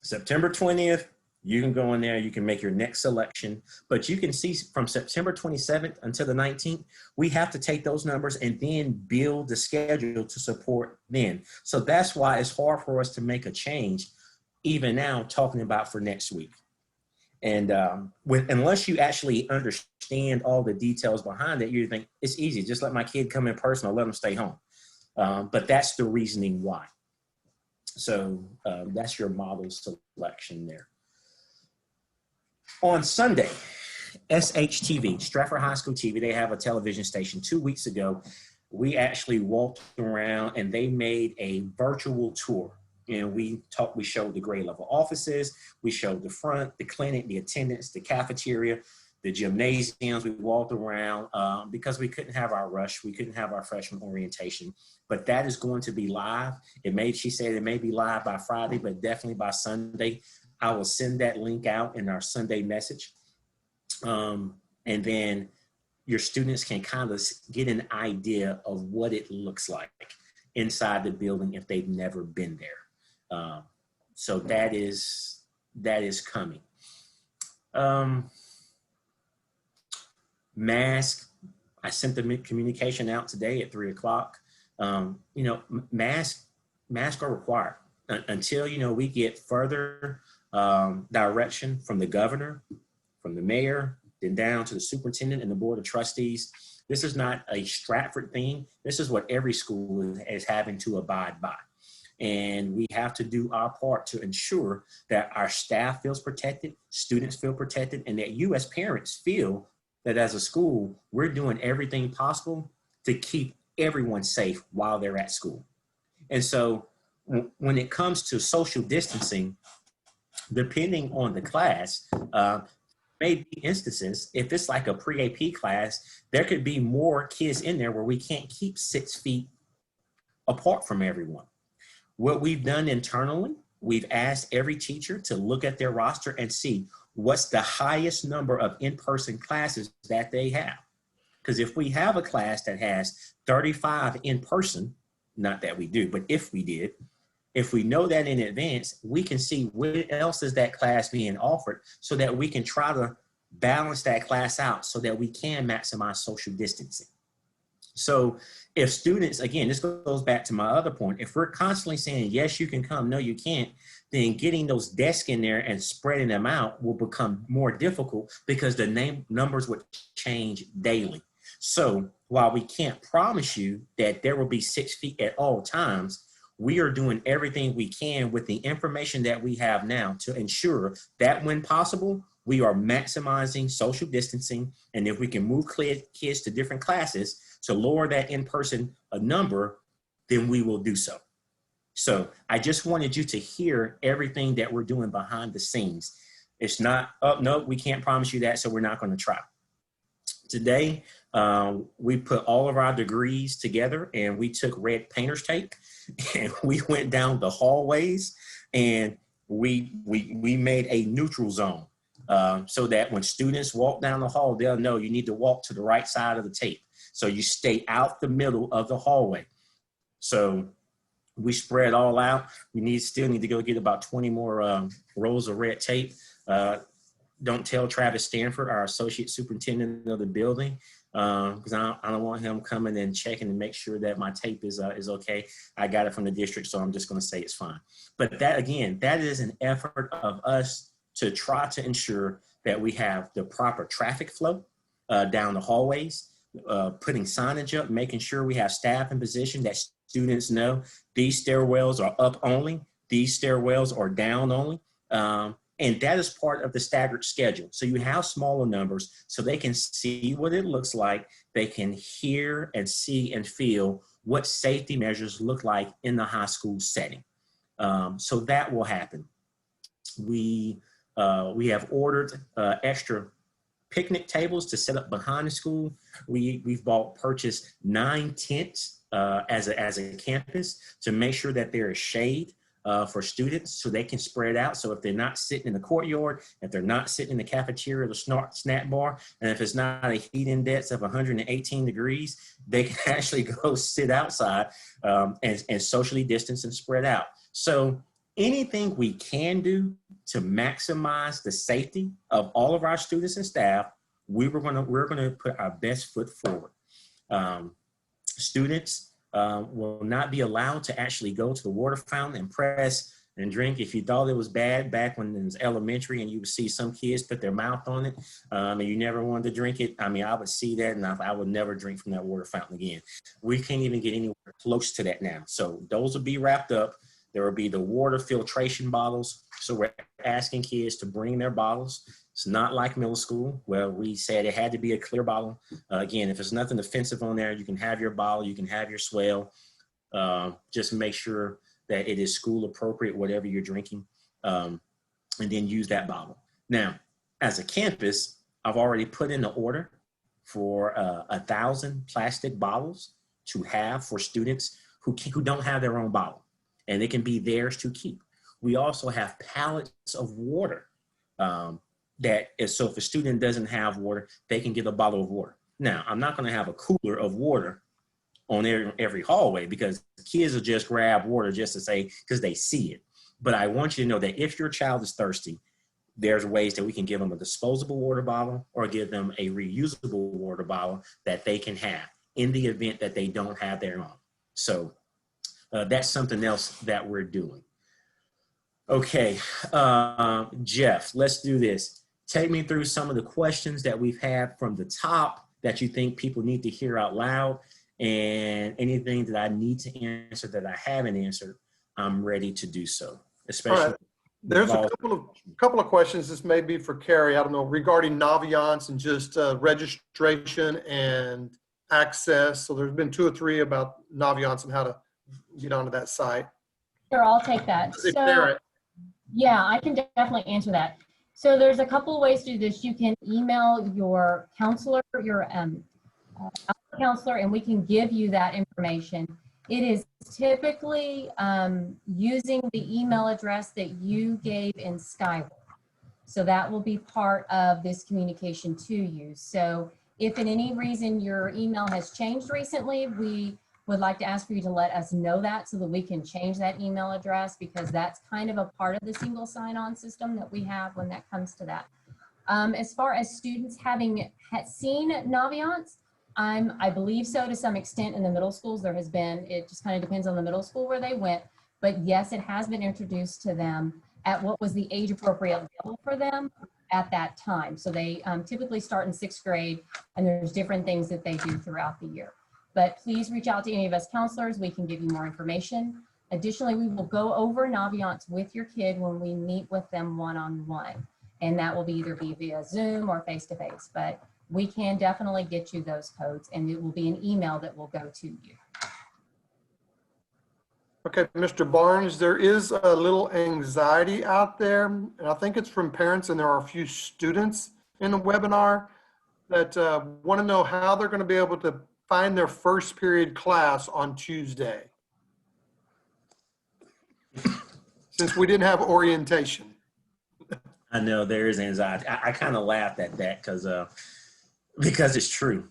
September 20th, you can go in there, you can make your next selection, but you can see from September 27th until the 19th, we have to take those numbers and then build the schedule to support then. So that's why it's hard for us to make a change, even now talking about for next week. And unless you actually understand all the details behind it, you think it's easy, just let my kid come in person or let them stay home. But that's the reasoning why. So that's your model selection there. On Sunday, SHTV, Stratford High School TV, they have a television station. 2 weeks ago, we actually walked around and they made a virtual tour. And we showed the grade level offices, we showed the front, the clinic, the attendance, the cafeteria, the gymnasiums. We walked around because we couldn't have our rush, we couldn't have our freshman orientation, but that is going to be live. She said it may be live by Friday, but definitely by Sunday. I will send that link out in our Sunday message. And then your students can kind of get an idea of what it looks like inside the building if they've never been there. So that is coming. Mask, I sent the communication out today at 3 o'clock. Masks are required until, we get further direction from the governor, from the mayor, then down to the superintendent and the board of trustees. This is not a Stratford thing. This is what every school is having to abide by. And we have to do our part to ensure that our staff feels protected, students feel protected, and that you as parents feel that as a school, we're doing everything possible to keep everyone safe while they're at school. And so when it comes to social distancing, depending on the class, may be instances, if it's like a pre-AP class, there could be more kids in there where we can't keep 6 feet apart from everyone. What we've done internally, we've asked every teacher to look at their roster and see what's the highest number of in-person classes that they have. Because if we have a class that has 35 in person, not that we do, but if we did, if we know that in advance, we can see where else is that class being offered so that we can try to balance that class out so that we can maximize social distancing. So if students, again, this goes back to my other point, if we're constantly saying, yes, you can come, no, you can't, then getting those desks in there and spreading them out will become more difficult because the numbers would change daily. So while we can't promise you that there will be 6 feet at all times, we are doing everything we can with the information that we have now to ensure that when possible, we are maximizing social distancing. And if we can move kids to different classes to lower that in-person number, then we will do so. So I just wanted you to hear everything that we're doing behind the scenes. It's not, oh, no, we can't promise you that, so we're not going to try. Today, we put all of our degrees together and we took red painter's tape and we went down the hallways and we made a neutral zone so that when students walk down the hall, they'll know you need to walk to the right side of the tape. So you stay out the middle of the hallway. So we spread all out. We still need to go get about 20 more rolls of red tape. Don't tell Travis Stanford, our associate superintendent of the building, because I don't want him coming and checking to make sure that my tape is okay. I got it from the district, so I'm just going to say it's fine. But that, again, that is an effort of us to try to ensure that we have the proper traffic flow down the hallways, putting signage up, making sure we have staff in position that students know these stairwells are up only, these stairwells are down only. And that is part of the staggered schedule. So you have smaller numbers so they can see what it looks like. They can hear and see and feel what safety measures look like in the high school setting. So that will happen. We have ordered extra picnic tables to set up behind the school. We've purchased 9 tents as a campus to make sure that there is shade for students so they can spread out. So if they're not sitting in the courtyard, if they're not sitting in the cafeteria or the snack bar, and if it's not a heat index of 118 degrees, they can actually go sit outside and socially distance and spread out. So anything we can do to maximize the safety of all of our students and staff, we're gonna put our best foot forward. Students will not be allowed to actually go to the water fountain and press and drink. If you thought it was bad back when it was elementary and you would see some kids put their mouth on it and you never wanted to drink it, I mean, I would see that and I would never drink from that water fountain again. We can't even get anywhere close to that now. So those will be wrapped up. There will be the water filtration bottles. So we're asking kids to bring their bottles. It's not like middle school where we said it had to be a clear bottle. Again, if there's nothing offensive on there, you can have your bottle, you can have your swell. Just make sure that it is school appropriate, whatever you're drinking, and then use that bottle. Now, as a campus, I've already put in the order for 1,000 plastic bottles to have for students who don't have their own bottle, and it can be theirs to keep. We also have pallets of water so if a student doesn't have water, they can get a bottle of water. Now, I'm not going to have a cooler of water on every hallway because kids will just grab water just to say, because they see it. But I want you to know that if your child is thirsty, there's ways that we can give them a disposable water bottle or give them a reusable water bottle that they can have in the event that they don't have their own. So that's something else that we're doing. Okay, Jeff, let's do this. Take me through some of the questions that we've had from the top that you think people need to hear out loud, and anything that I need to answer that I haven't answered, I'm ready to do so. Especially, right. There's a couple of questions. This may be for Carrie. I don't know, regarding Naviance and just registration and access. So there's been 2 or 3 about Naviance and how to get onto that site. Sure, I'll take that. So, yeah, I can definitely answer that. So there's a couple of ways to do this. You can email your counselor, your counselor, and we can give you that information. It is typically using the email address that you gave in Skyward. So that will be part of this communication to you. So if in any reason your email has changed recently, we would like to ask for you to let us know that so that we can change that email address, because that's kind of a part of the single sign-on system that we have when that comes to that. As far as students having seen Naviance, I believe so to some extent in the middle schools. There has been, it just kind of depends on the middle school where they went, but yes, it has been introduced to them at what was the age appropriate level for them at that time. So they typically start in 6th grade, and there's different things that they do throughout the year. But please reach out to any of us counselors. We can give you more information. Additionally, we will go over Naviance with your kid when we meet with them one-on-one. And that will either be via Zoom or face-to-face. But we can definitely get you those codes, and it will be an email that will go to you. Okay, Mr. Barnes, there is a little anxiety out there, and I think it's from parents, and there are a few students in the webinar that want to know how they're going to be able to find their first period class on Tuesday, since we didn't have orientation. I know there is anxiety. I kind of laughed at that because it's true.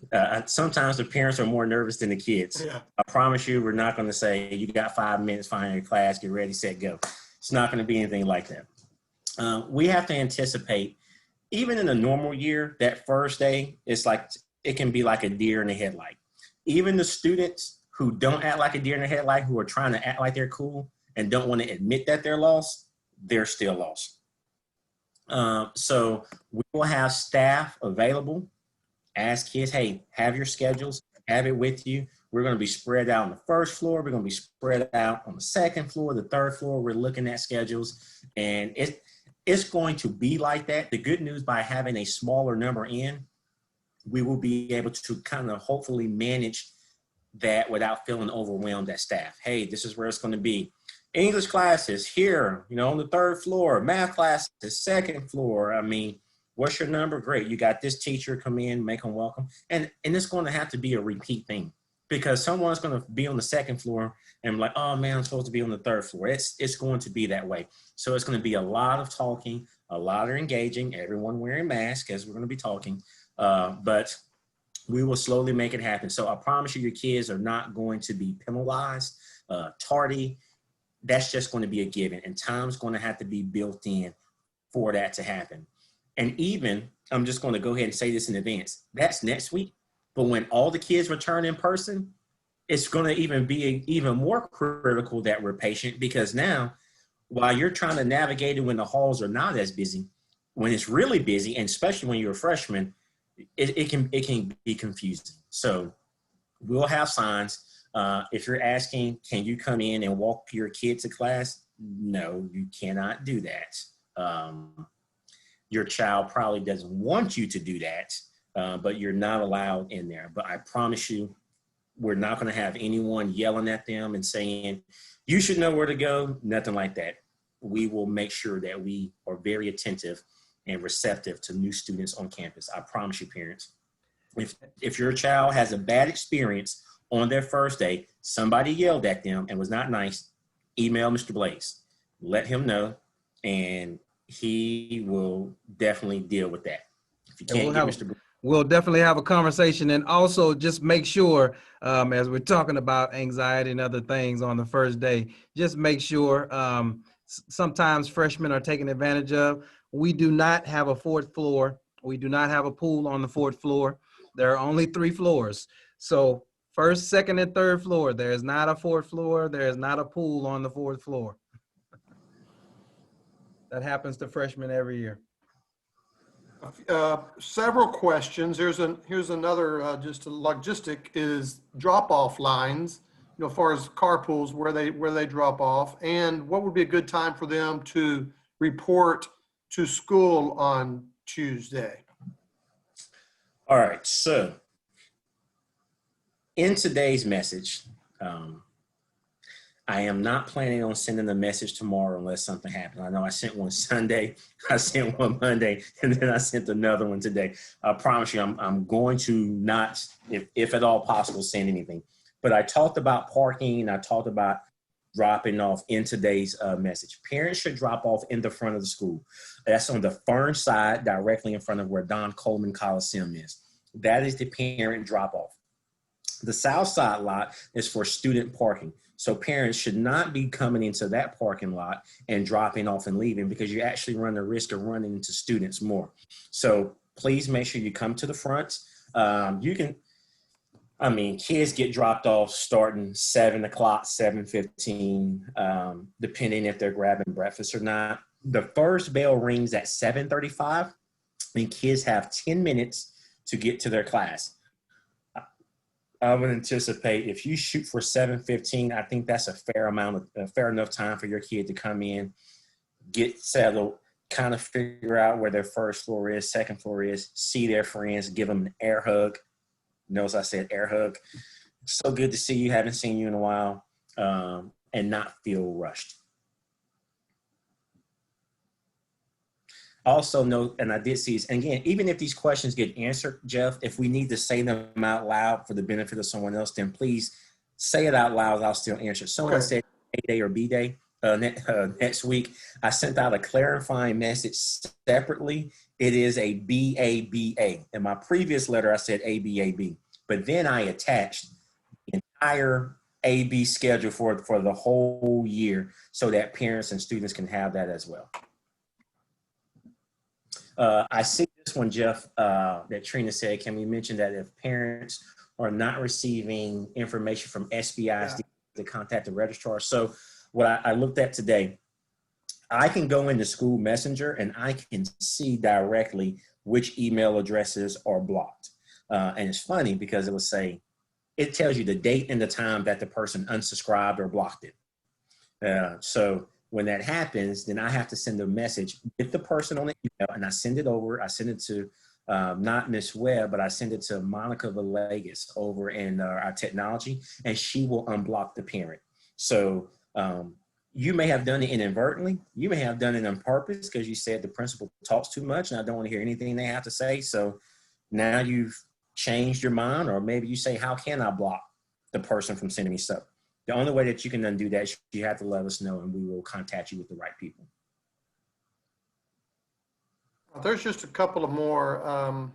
Sometimes the parents are more nervous than the kids. Yeah. I promise you, we're not going to say, you got 5 minutes, find your class, get ready, set, go. It's not going to be anything like that. We have to anticipate, even in a normal year, that first day, it can be like a deer in the headlight. Even the students who don't act like a deer in the headlight, who are trying to act like they're cool and don't want to admit that they're lost, they're still lost. So we will have staff available. Ask kids, hey, have your schedules, have it with you. We're going to be spread out on the first floor. We're going to be spread out on the second floor, the third floor. We're looking at schedules, and it's going to be like that. The good news, by having a smaller number in, we will be able to kind of hopefully manage that without feeling overwhelmed as staff. Hey, this is where it's going to be. English classes here, you know, on the 3rd floor. Math classes, 2nd floor. I mean, what's your number? Great. You got this teacher, come in, make them welcome. And it's going to have to be a repeat thing, because someone's going to be on the 2nd floor and be like, oh man, I'm supposed to be on the 3rd floor. It's going to be that way. So it's going to be a lot of talking, a lot of engaging, everyone wearing masks as we're going to be talking. But we will slowly make it happen. So I promise you, your kids are not going to be penalized, tardy. That's just going to be a given. And time's going to have to be built in for that to happen. And even, I'm just going to go ahead and say this in advance, that's next week. But when all the kids return in person, it's going to even be even more critical that we're patient, because now, while you're trying to navigate it when the halls are not as busy, when it's really busy, and especially when you're a freshman, it can be confusing. So we'll have signs. If you're asking, can you come in and walk your kid to class? No, you cannot do that. Your child probably doesn't want you to do that, but you're not allowed in there. But I promise you, we're not going to have anyone yelling at them and saying, you should know where to go. Nothing like that. We will make sure that we are very attentive and receptive to new students on campus. I promise you, parents. If your child has a bad experience on their first day, somebody yelled at them and was not nice, email Mr. Blaze. Let him know, and he will definitely deal with that. If you can't get Mr. Blaze, we'll definitely have a conversation. And also just make sure, as we're talking about anxiety and other things on the first day, just make sure, sometimes freshmen are taken advantage of. We do not have a 4th floor. We do not have a pool on the 4th floor. There are only 3 floors. So 1st, 2nd, and 3rd floor. There is not a 4th floor. There is not a pool on the 4th floor. That happens to freshmen every year. Several questions. Here's another just a logistic is drop-off lines, you know, as far as carpools, where they drop off, and what would be a good time for them to report to school on Tuesday. all right, so in today's message, I am not planning on sending a message tomorrow unless something happens. I know I sent one Sunday, I sent one Monday, and then I sent another one today. I promise you, I'm going to not, if at all possible, send anything. But I talked about parking, and I talked about dropping off in today's message. Parents should drop off in the front of the school. That's on the Fern side, directly in front of where Don Coleman Coliseum is. That is the parent drop off. The south side lot is for student parking. So parents should not be coming into that parking lot and dropping off and leaving, because you actually run the risk of running into students more. So please make sure you come to the front. Kids get dropped off starting 7 o'clock, 7:15, depending if they're grabbing breakfast or not. The first bell rings at 7:35, and kids have 10 minutes to get to their class. I would anticipate if you shoot for 7:15, I think that's a fair enough time for your kid to come in, get settled, kind of figure out where their 1st floor is, 2nd floor is, see their friends, give them an air hug. Notice I said air hug. So good to see you. Haven't seen you in a while, and not feel rushed. Also note, and I did see this, and again, even if these questions get answered, Jeff, if we need to say them out loud for the benefit of someone else, then please say it out loud. I'll still answer. Someone said A day or B day next week. I sent out a clarifying message separately. It is a BABA. In my previous letter, I said ABAB, but then I attached the entire AB schedule for the whole year so that parents and students can have that as well. I see this one, Jeff, that Trina said, can we mention that if parents are not receiving information from SBISD to contact the registrar? So what I looked at today, I can go into School Messenger and I can see directly which email addresses are blocked. And it's funny because it tells you the date and the time that the person unsubscribed or blocked it. So when that happens, then I have to send a message with the person on the email, and I send it over. I send it to not Miss Webb, but I send it to Monica Villegas over in our technology, and she will unblock the parent. So you may have done it inadvertently. You may have done it on purpose because you said the principal talks too much and I don't want to hear anything they have to say. So now you've changed your mind, or maybe you say, how can I block the person from sending me stuff? The only way that you can undo that is you have to let us know, and we will contact you with the right people. There's just a couple of more.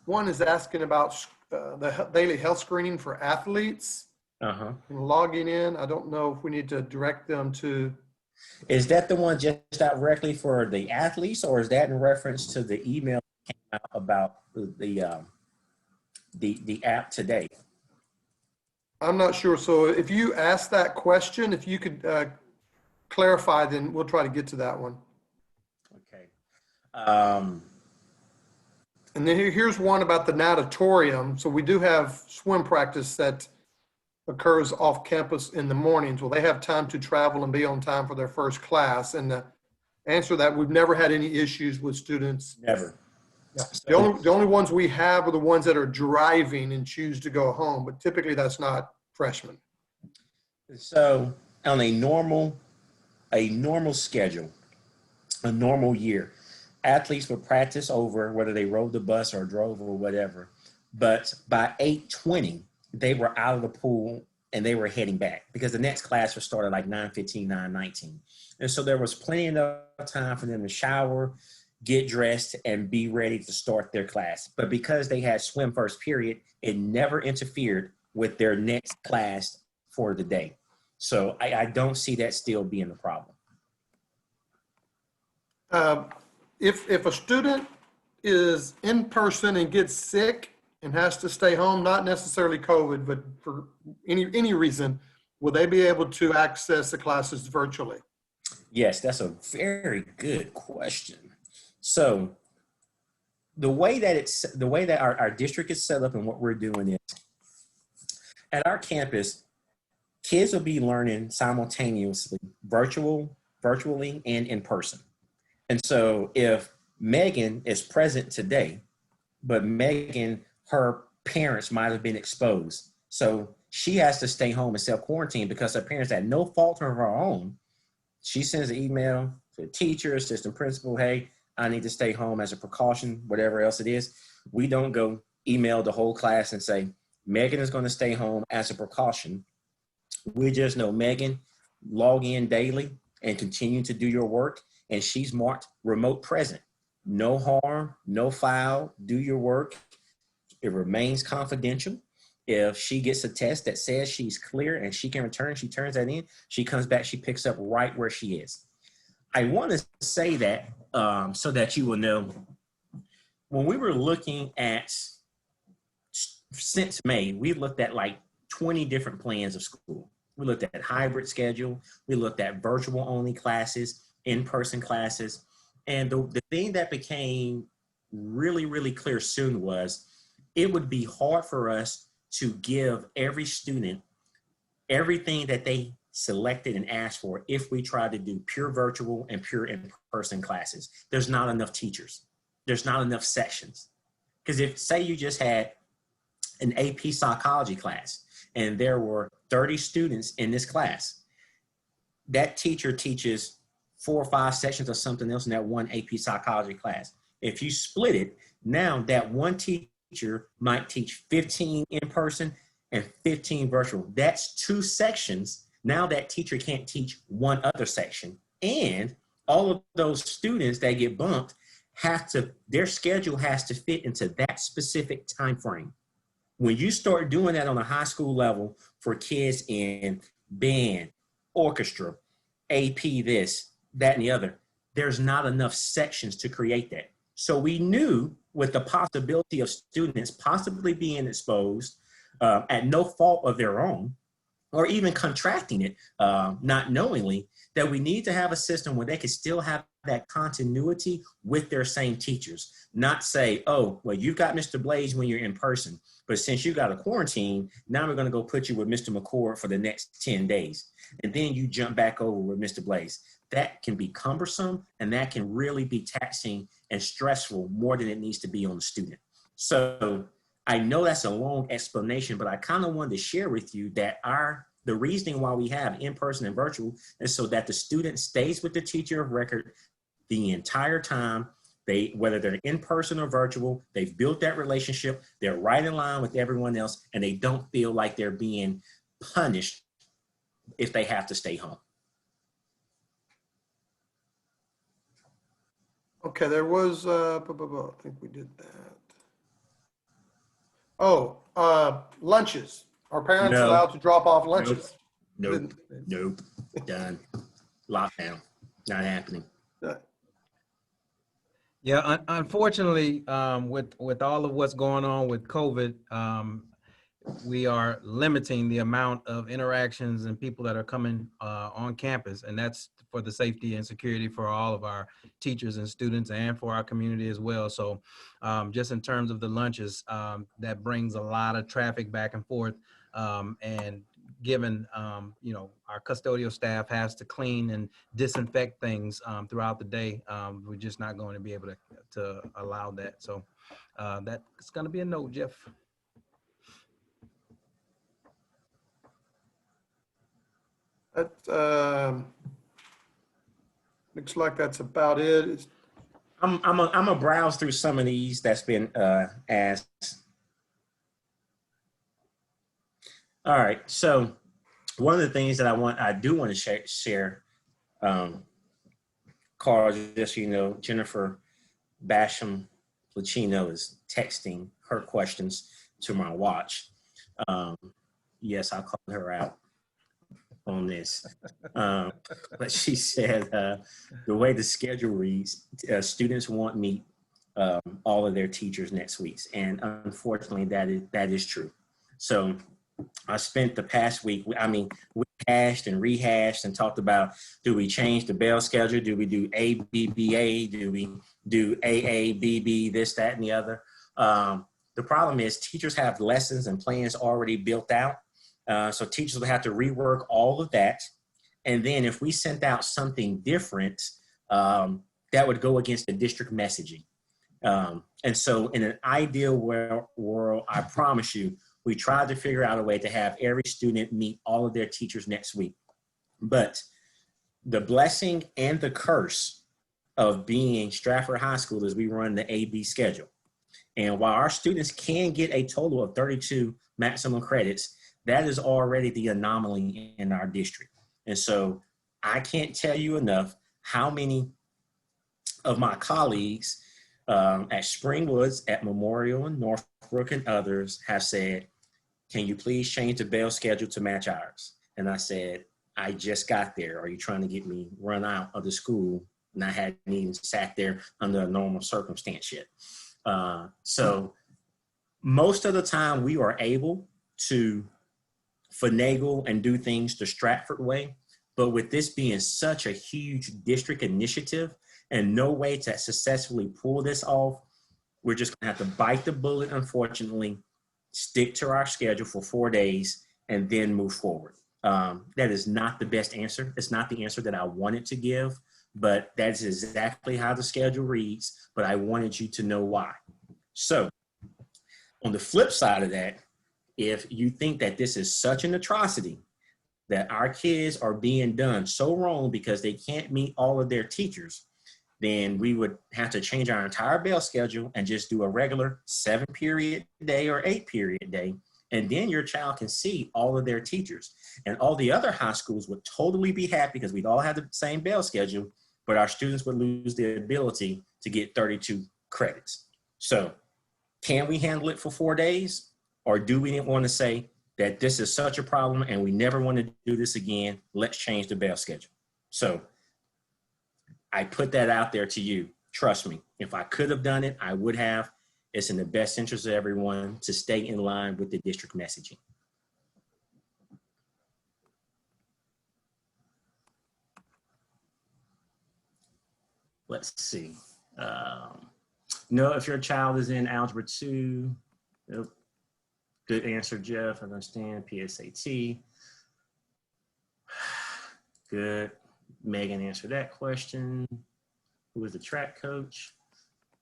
One is asking about the daily health screening for athletes. Uh-huh. And logging in. I don't know if we need to direct them to. Is that the one just directly for the athletes, or is that in reference to the email that came out about the app today? I'm not sure. So if you ask that question, if you could clarify, then we'll try to get to that one. Okay. And then here's one about the natatorium. So we do have swim practice that occurs off campus in the mornings. Well, they have time to travel and be on time for their first class. And the answer to that, we've never had any issues with students. Never. Yeah. The only ones we have are the ones that are driving and choose to go home, but typically that's not freshmen. So on a normal schedule, a normal year, athletes would practice over whether they rode the bus or drove or whatever. But by 8:20, they were out of the pool and they were heading back because the next class was started like 9:15, 9:19. And so there was plenty of time for them to shower, get dressed, and be ready to start their class. But because they had swim first period, it never interfered with their next class for the day. So I don't see that still being a problem. If a student is in person and gets sick and has to stay home, not necessarily COVID, but for any reason, will they be able to access the classes virtually? Yes, that's a very good question. So the way that our district is set up and what we're doing is, at our campus, kids will be learning simultaneously, virtually and in person. And so if Megan is present today, but Megan, her parents might have been exposed. So she has to stay home and self-quarantine because her parents had no fault of her own. She sends an email to the teacher, assistant principal, hey, I need to stay home as a precaution, whatever else it is. We don't go email the whole class and say, Megan is going to stay home as a precaution. We just know, Megan, log in daily and continue to do your work. And she's marked remote present. No harm, no foul, do your work. It remains confidential. If she gets a test that says she's clear and she can return, she turns that in, she comes back, she picks up right where she is. I want to say that so that you will know, when we were looking at, since May, we looked at like 20 different plans of school. We looked at hybrid schedule. We looked at virtual only classes, in-person classes. And the thing that became really, really clear soon was it would be hard for us to give every student everything that they selected and asked for if we tried to do pure virtual and pure in-person classes. There's not enough teachers. There's not enough sections. Because if, say you just had an AP psychology class and there were 30 students in this class, that teacher teaches 4 or 5 sections of something else in that one AP psychology class. If you split it, now that one teacher might teach 15 in person and 15 virtual. That's 2 sections. Now that teacher can't teach one other section. And all of those students that get bumped their schedule has to fit into that specific time frame. When you start doing that on a high school level for kids in band, orchestra, AP this, that, and the other, there's not enough sections to create that. So we knew with the possibility of students possibly being exposed at no fault of their own, or even contracting it not knowingly, that we need to have a system where they can still have that continuity with their same teachers, not say, oh, well, you've got Mr. Blaze when you're in person, but since you got a quarantine, now we're going to go put you with Mr. McCord for the next 10 days. And then you jump back over with Mr. Blaze. That can be cumbersome, and that can really be taxing and stressful more than it needs to be on the student. So I know that's a long explanation, but I kind of wanted to share with you that the reasoning why we have in-person and virtual is so that the student stays with the teacher of record the entire time. Whether they're in person or virtual, they've built that relationship, they're right in line with everyone else, and they don't feel like they're being punished if they have to stay home. Okay, there was, I think we did that. Oh, lunches. Are parents No. allowed to drop off lunches? Nope. Done. Lockdown. Not happening. Yeah, unfortunately, with all of what's going on with COVID, we are limiting the amount of interactions and people that are coming on campus, and that's for the safety and security for all of our teachers and students and for our community as well. So just in terms of the lunches, that brings a lot of traffic back and forth, and given our custodial staff has to clean and disinfect things throughout the day, we're just not going to be able to allow that. So that's going to be a no, Jeff. That looks like that's about it. I'm gonna browse through some of these that's been asked. All right, so one of the things that I do want to share, Carl, just so you know, Jennifer Basham Lucchino is texting her questions to my watch. Yes, I called her out on this, but she said the way the schedule reads, students won't meet all of their teachers next week, and unfortunately, that is true. So I spent the past week, we hashed and rehashed and talked about, do we change the bell schedule? Do we do ABBA? Do we do AABB, this, that, and the other? The problem is teachers have lessons and plans already built out. So teachers will have to rework all of that. And then if we sent out something different, that would go against the district messaging. And so in an ideal world, I promise you, we tried to figure out a way to have every student meet all of their teachers next week. But the blessing and the curse of being Stratford High School is we run the AB schedule. And while our students can get a total of 32 maximum credits, that is already the anomaly in our district. And so I can't tell you enough how many of my colleagues at Springwoods, at Memorial and Northbrook and others have said, can you please change the bell schedule to match ours? And I said, I just got there. Are you trying to get me run out of the school? And I hadn't even sat there under a normal circumstance yet. So most of the time we are able to finagle and do things the Stratford way. But with this being such a huge district initiative and no way to successfully pull this off, we're just gonna have to bite the bullet, unfortunately, stick to our schedule for 4 days and then move forward. That is not the best answer. It's not the answer that I wanted to give, but that's exactly how the schedule reads, but I wanted you to know why. So on the flip side of that, if you think that this is such an atrocity, that our kids are being done so wrong because they can't meet all of their teachers, then we would have to change our entire bell schedule and just do a regular 7-period day or 8-period day. And then your child can see all of their teachers. And all the other high schools would totally be happy because we'd all have the same bell schedule, but our students would lose the ability to get 32 credits. So can we handle it for 4 days? Or do we want to say that this is such a problem and we never want to do this again? Let's change the bell schedule. So I put that out there to you. Trust me, if I could have done it, I would have. It's in the best interest of everyone to stay in line with the district messaging. let's see. No, if your child is in Algebra 2, nope. Good answer, Jeff. I understand. PSAT. Good. Megan answered that question. Who is the track coach?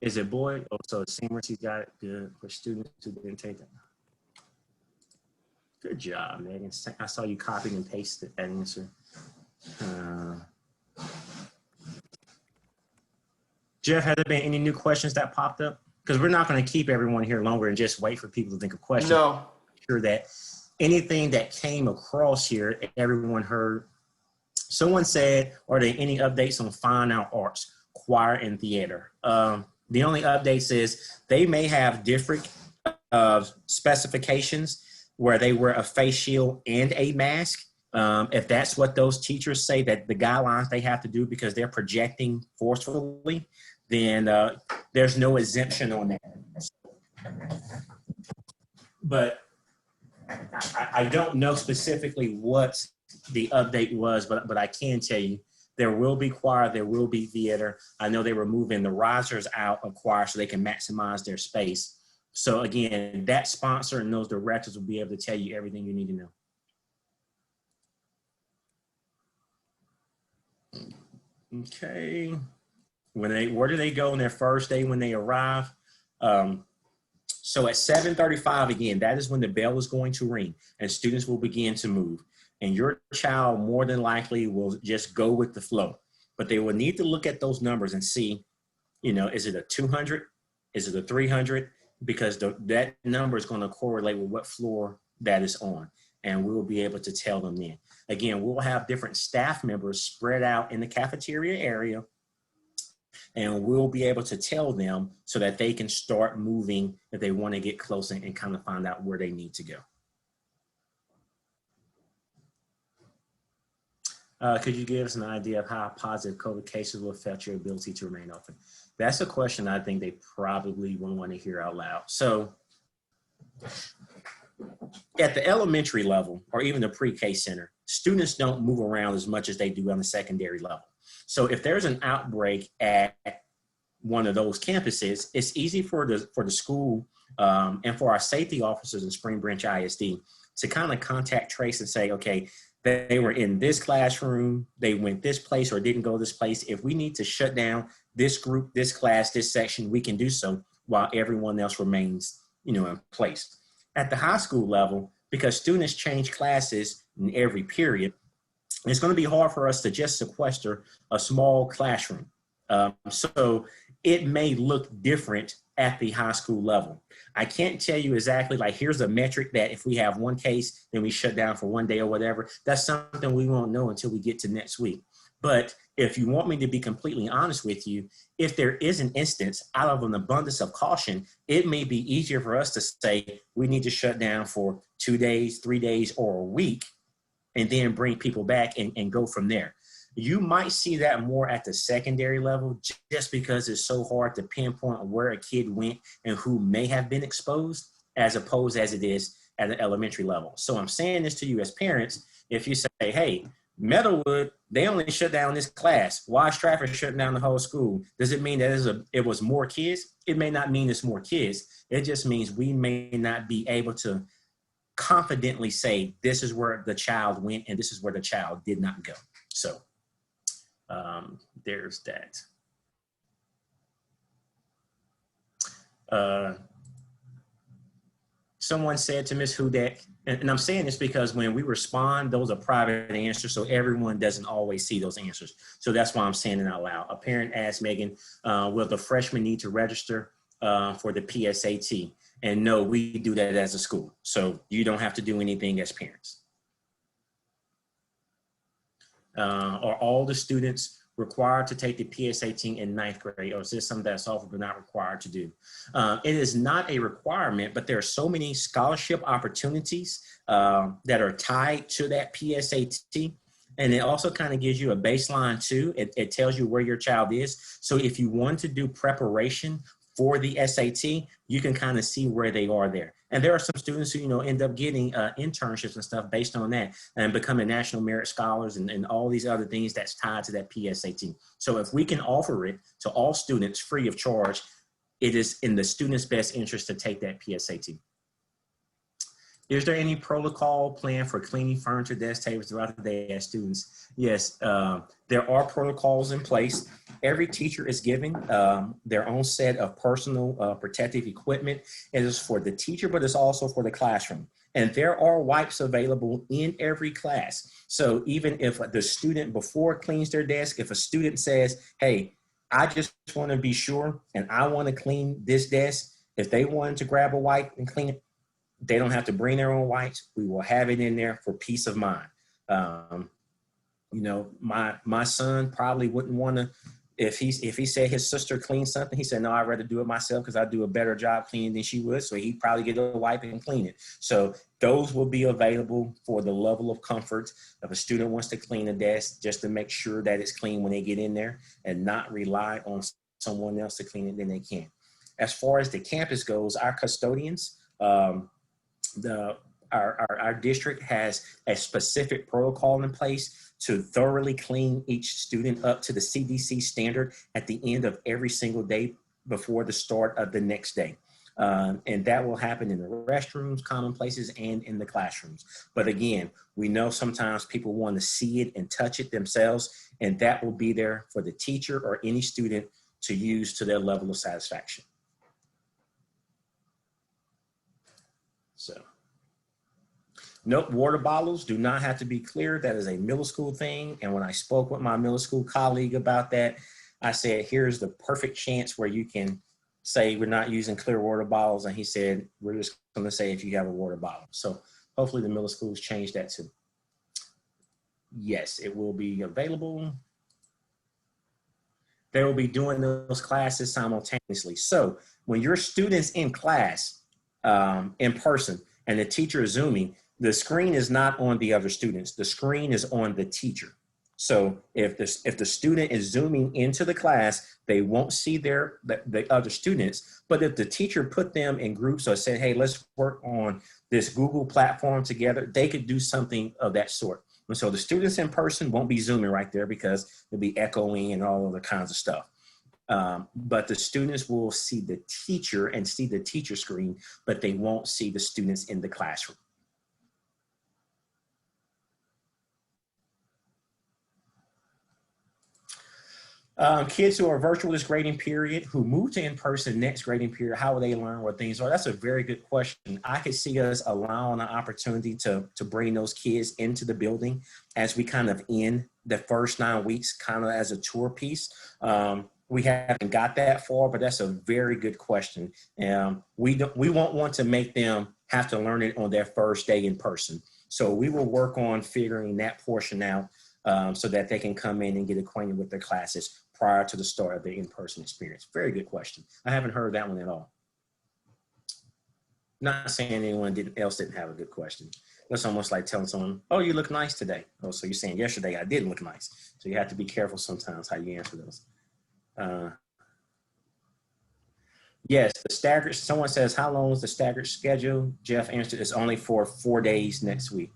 Is it Boyd? Oh, so it's Seamers. He's got it. Good. For students who didn't take that. Good job, Megan. I saw you copied and pasted that answer. Jeff, has there been any new questions that popped up? Because we're not going to keep everyone here longer and just wait for people to think of questions. No. Make sure that anything that came across here, everyone heard. Someone said, are there any updates on fine art arts, choir, and theater? The only updates is they may have different specifications where they wear a face shield and a mask. If that's what those teachers say that the guidelines they have to do because they're projecting forcefully, then there's no exemption on that. But I don't know specifically what the update was, but I can tell you there will be choir, there will be theater. I know they were moving the risers out of choir so they can maximize their space. So again, that sponsor and those directors will be able to tell you everything you need to know. Okay. Where do they go on their first day when they arrive? So at 7:35, again, that is when the bell is going to ring and students will begin to move. And your child more than likely will just go with the flow. But they will need to look at those numbers and see, is it a 200? Is it a 300? Because that number is going to correlate with what floor that is on. And we will be able to tell them then. Again, we'll have different staff members spread out in the cafeteria area. And we'll be able to tell them so that they can start moving if they want to get closer and kind of find out where they need to go. Could you give us an idea of how positive COVID cases will affect your ability to remain open? That's a question I think they probably won't want to hear out loud. So at the elementary level or even the pre-K center, students don't move around as much as they do on the secondary level. So if there's an outbreak at one of those campuses, it's easy for the school and for our safety officers in Spring Branch ISD to kind of contact trace and say, okay, they were in this classroom, they went this place or didn't go this place. If we need to shut down this group, this class, this section, we can do so while everyone else remains, in place. At the high school level, because students change classes in every period, it's going to be hard for us to just sequester a small classroom. So it may look different at the high school level. I can't tell you exactly, like, here's a metric that if we have one case, then we shut down for one day or whatever. That's something we won't know until we get to next week. But if you want me to be completely honest with you, if there is an instance out of an abundance of caution, it may be easier for us to say we need to shut down for 2 days, 3 days, or a week, and then bring people back and go from there. You might see that more at the secondary level just because it's so hard to pinpoint where a kid went and who may have been exposed as opposed as it is at the elementary level. So I'm saying this to you as parents. If you say, hey, Meadowwood, they only shut down this class. Why is Stratford shutting down the whole school? Does it mean that it was more kids? It may not mean it's more kids. It just means we may not be able to confidently say this is where the child went and this is where the child did not go. So there's that. Someone said to Ms. Hudak, and I'm saying this because when we respond, those are private answers, so everyone doesn't always see those answers. So that's why I'm saying it out loud. A parent asked Megan, will the freshman need to register for the PSAT? And no, we do that as a school. So you don't have to do anything as parents. Are all the students required to take the PSAT in 9th grade, or is this something that's offered but not required to do? It is not a requirement, but there are so many scholarship opportunities that are tied to that PSAT. And it also kind of gives you a baseline too. It tells you where your child is. So if you want to do preparation for the SAT, you can kind of see where they are there. And there are some students who, you know, end up getting internships and stuff based on that and becoming national merit scholars and all these other things that's tied to that PSAT. So if we can offer it to all students free of charge, it is in the student's best interest to take that PSAT. Is there any protocol plan for cleaning furniture, desk, tables throughout the day as students? Yes, there are protocols in place. Every teacher is given their own set of personal protective equipment. It is for the teacher, but it's also for the classroom. And there are wipes available in every class. So even if the student before cleans their desk, if a student says, hey, I just want to be sure and I want to clean this desk, if they want to grab a wipe and clean it, they don't have to bring their own wipes. We will have it in there for peace of mind. You know, my son probably wouldn't want to, if he said his sister cleaned something, he said, no, I'd rather do it myself because I do a better job cleaning than she would. So he'd probably get a wipe and clean it. So those will be available for the level of comfort. If a student wants to clean a desk, just to make sure that it's clean when they get in there and not rely on someone else to clean it, then they can. As far as the campus goes, our custodians, our district has a specific protocol in place to thoroughly clean each student up to the CDC standard at the end of every single day before the start of the next day. And that will happen in the restrooms, common places, and in the classrooms. But again, we know sometimes people want to see it and touch it themselves, and that will be there for the teacher or any student to use to their level of satisfaction. So, nope, water bottles do not have to be clear. That is a middle school thing. And when I spoke with my middle school colleague about that, I said, here's the perfect chance where you can say we're not using clear water bottles. And he said, we're just going to say if you have a water bottle. So hopefully the middle schools change that too. Yes, it will be available. They will be doing those classes simultaneously. So when your student's in class, in person and the teacher is Zooming, the screen is not on the other students. The screen is on the teacher. So if the student is Zooming into the class, they won't see the other students. But if the teacher put them in groups or said, hey, let's work on this Google platform together, they could do something of that sort. And so the students in person won't be Zooming right there because they'll be echoing and all other kinds of stuff. But the students will see the teacher and see the teacher screen, but they won't see the students in the classroom. Kids who are virtual this grading period, who move to in-person next grading period, how will they learn what things are? That's a very good question. I could see us allowing an opportunity to bring those kids into the building as we kind of end the first 9 weeks, kind of as a tour piece. We haven't got that far, but that's a very good question. We won't want to make them have to learn it on their first day in person. So we will work on figuring that portion out so that they can come in and get acquainted with their classes prior to the start of the in-person experience. Very good question. I haven't heard that one at all. Not saying anyone else didn't have a good question. That's almost like telling someone, oh, you look nice today. Oh, so you're saying yesterday I didn't look nice. So you have to be careful sometimes how you answer those. Yes, the staggered, someone says, how long is the staggered schedule? Jeff answered, it's only for 4 days next week.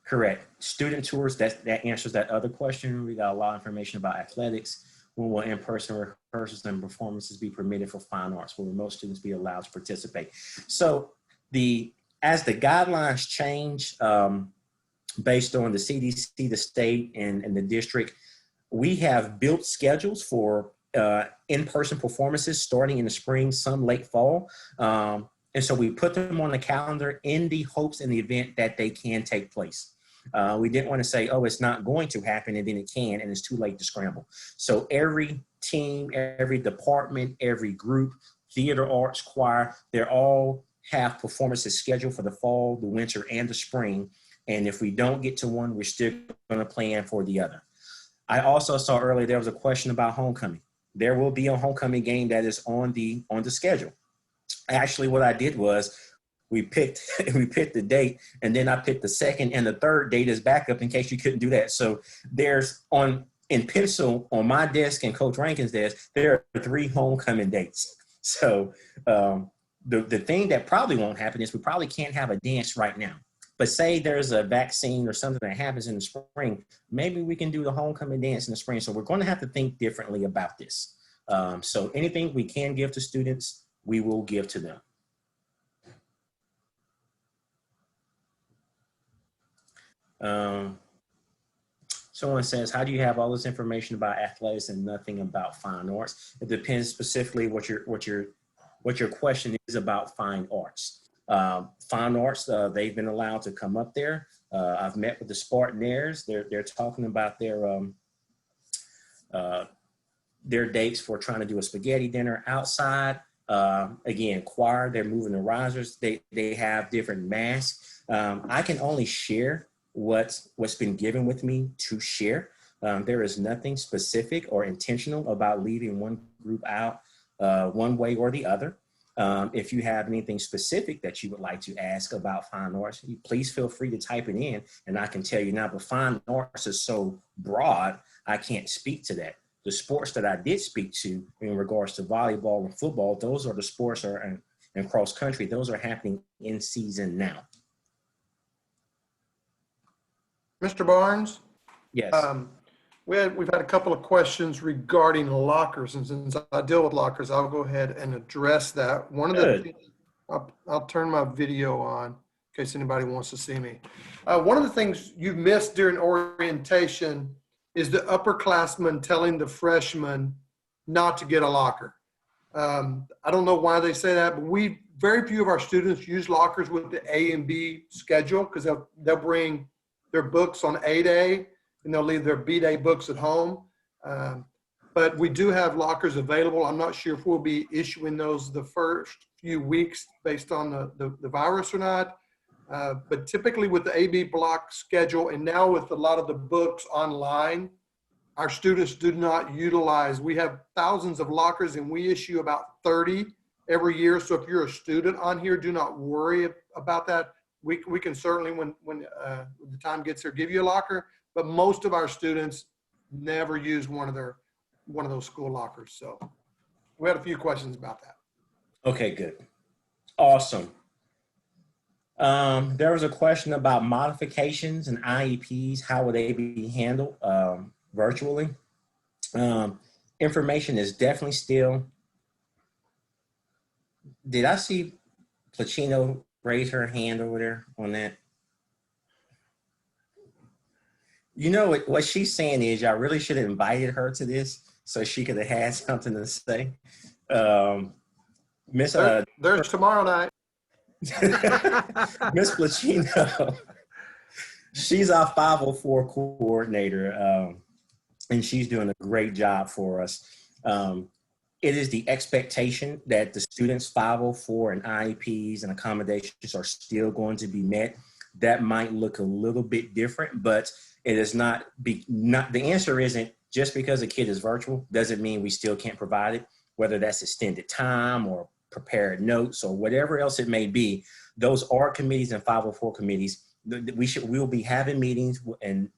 Correct. Student tours, that answers that other question. We got a lot of information about athletics. When will in-person rehearsals and performances be permitted for fine arts? Will remote students be allowed to participate? So as the guidelines change based on the CDC, the state, and the district, we have built schedules for in-person performances starting in the spring, some late fall. And so we put them on the calendar in the hopes in the event that they can take place. We didn't want to say, oh, it's not going to happen, and then it can, and it's too late to scramble. So every team, every department, every group, theater, arts, choir, they all have performances scheduled for the fall, the winter, and the spring. And if we don't get to one, we're still going to plan for the other. I also saw earlier there was a question about homecoming. There will be a homecoming game that is on the schedule. Actually, what I did was we picked we picked the date, and then I picked the second and the third date as backup in case you couldn't do that. So there's in pencil on my desk and Coach Rankin's desk, there are 3 homecoming dates. So the thing that probably won't happen is we probably can't have a dance right now. But say there's a vaccine or something that happens in the spring, maybe we can do the homecoming dance in the spring. So we're going to have to think differently about this. So anything we can give to students, we will give to them. Someone says, how do you have all this information about athletics and nothing about fine arts? It depends specifically what your question is about fine arts. Fine arts, they've been allowed to come up there. I've met with the Spartanaires. They're talking about their dates for trying to do a spaghetti dinner outside. Again, choir, they're moving the risers. They have different masks. I can only share what's been given with me to share. There is nothing specific or intentional about leaving one group out one way or the other. If you have anything specific that you would like to ask about fine arts, please feel free to type it in and I can tell you now, but fine arts is so broad, I can't speak to that. The sports that I did speak to in regards to volleyball and football, those are the sports and cross country, those are happening in season now. Mr. Barnes? Yes. We've had a couple of questions regarding lockers, and since I deal with lockers, I'll go ahead and address that. One of the things, I'll turn my video on in case anybody wants to see me. One of the things you missed during orientation is the upperclassmen telling the freshmen not to get a locker. I don't know why they say that, but very few of our students use lockers with the A and B schedule because they'll bring their books on A day and they'll leave their B day books at home. But we do have lockers available. I'm not sure if we'll be issuing those the first few weeks based on the virus or not. But typically with the AB block schedule and now with a lot of the books online, our students do not utilize. We have thousands of lockers and we issue about 30 every year. So if you're a student on here, do not worry about that. We can certainly, when the time gets here, give you a locker, but most of our students never use one of those school lockers. So we had a few questions about that. Okay, good. Awesome. There was a question about modifications and IEPs. How would they be handled virtually? Information is definitely still. Did I see Placino raise her hand over there on that? You know what she's saying is y'all really should have invited her to this so she could have had something to say. There's tomorrow night. Miss Placino, she's our 504 coordinator, and she's doing a great job for us. It is the expectation that the students' 504 and IEPs and accommodations are still going to be met. That might look a little bit different, but it is not the answer isn't just because a kid is virtual doesn't mean we still can't provide it, whether that's extended time or prepared notes or whatever else it may be. Those are committees and 504 committees. We will be having meetings and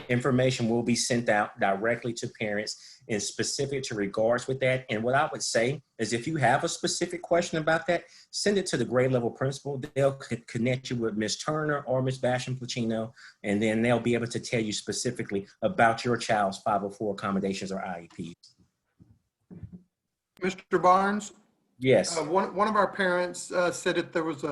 information will be sent out directly to parents in specific to regards with that. And what I would say is if you have a specific question about that, send it to the grade level principal. They'll connect you with Ms. Turner or Ms. Basham Placino, and then they'll be able to tell you specifically about your child's 504 accommodations or IEPs. Mr. Barnes? Yes. One of our parents said that there was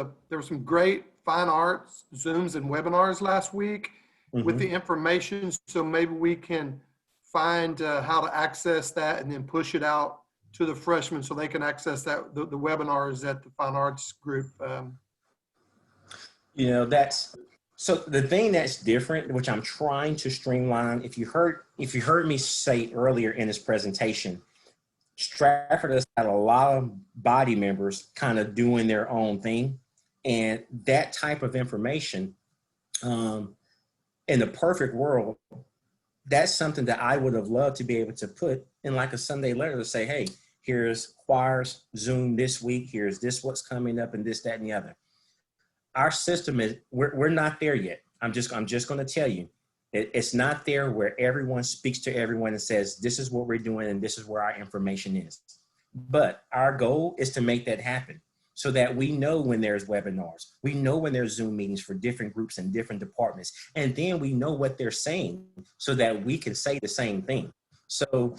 some great fine arts Zooms and webinars last week with the information. So maybe we can find how to access that and then push it out to the freshmen so they can access that the webinars at the fine arts group. You know, so the thing that's different, which I'm trying to streamline, if you heard me say earlier in this presentation, Stratford has had a lot of body members kind of doing their own thing. And that type of information, in the perfect world, that's something that I would have loved to be able to put in like a Sunday letter to say, hey, here's choirs Zoom this week, here's this what's coming up and this, that, and the other. our system is, we're not there yet. I'm just going to tell you, it's not there where everyone speaks to everyone and says, this is what we're doing and this is where our information is. But our goal is to make that happen so that we know when there's webinars, we know when there's Zoom meetings for different groups and different departments, and then we know what they're saying so that we can say the same thing. So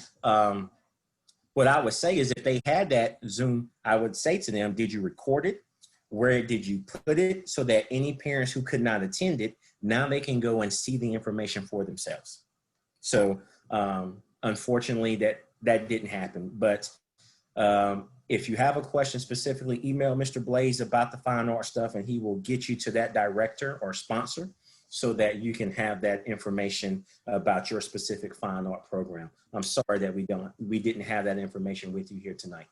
what I would say is if they had that Zoom, I would say to them, did you record it? Where did you put it? So that any parents who could not attend it, now they can go and see the information for themselves. So unfortunately, that didn't happen. But if you have a question specifically, email Mr. Blaze about the fine art stuff and he will get you to that director or sponsor so that you can have that information about your specific fine art program. I'm sorry that we didn't have that information with you here tonight.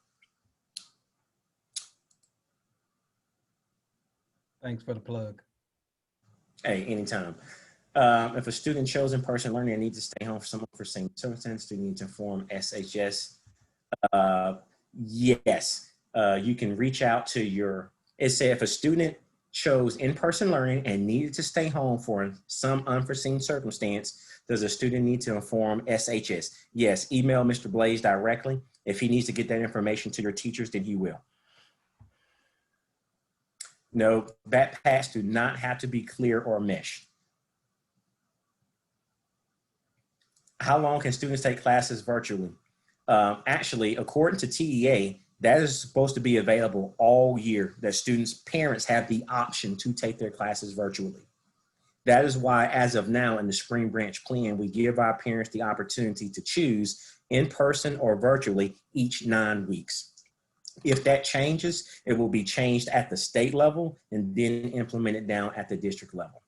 Thanks for the plug. Hey, anytime. If a student chose in-person learning and needs to stay home for some unforeseen circumstance, do you need to inform SHS? Yes, you can reach out to your, it said if a student chose in-person learning and needed to stay home for some unforeseen circumstance, does a student need to inform SHS? Yes, email Mr. Blaze directly. If he needs to get that information to your teachers, then he will. No, backpacks do not have to be clear or mesh. How long can students take classes virtually? Actually, according to TEA, that is supposed to be available all year, that students' parents have the option to take their classes virtually. That is why, as of now, in the Spring Branch plan, we give our parents the opportunity to choose in person or virtually each 9 weeks. If that changes, it will be changed at the state level and then implemented down at the district level.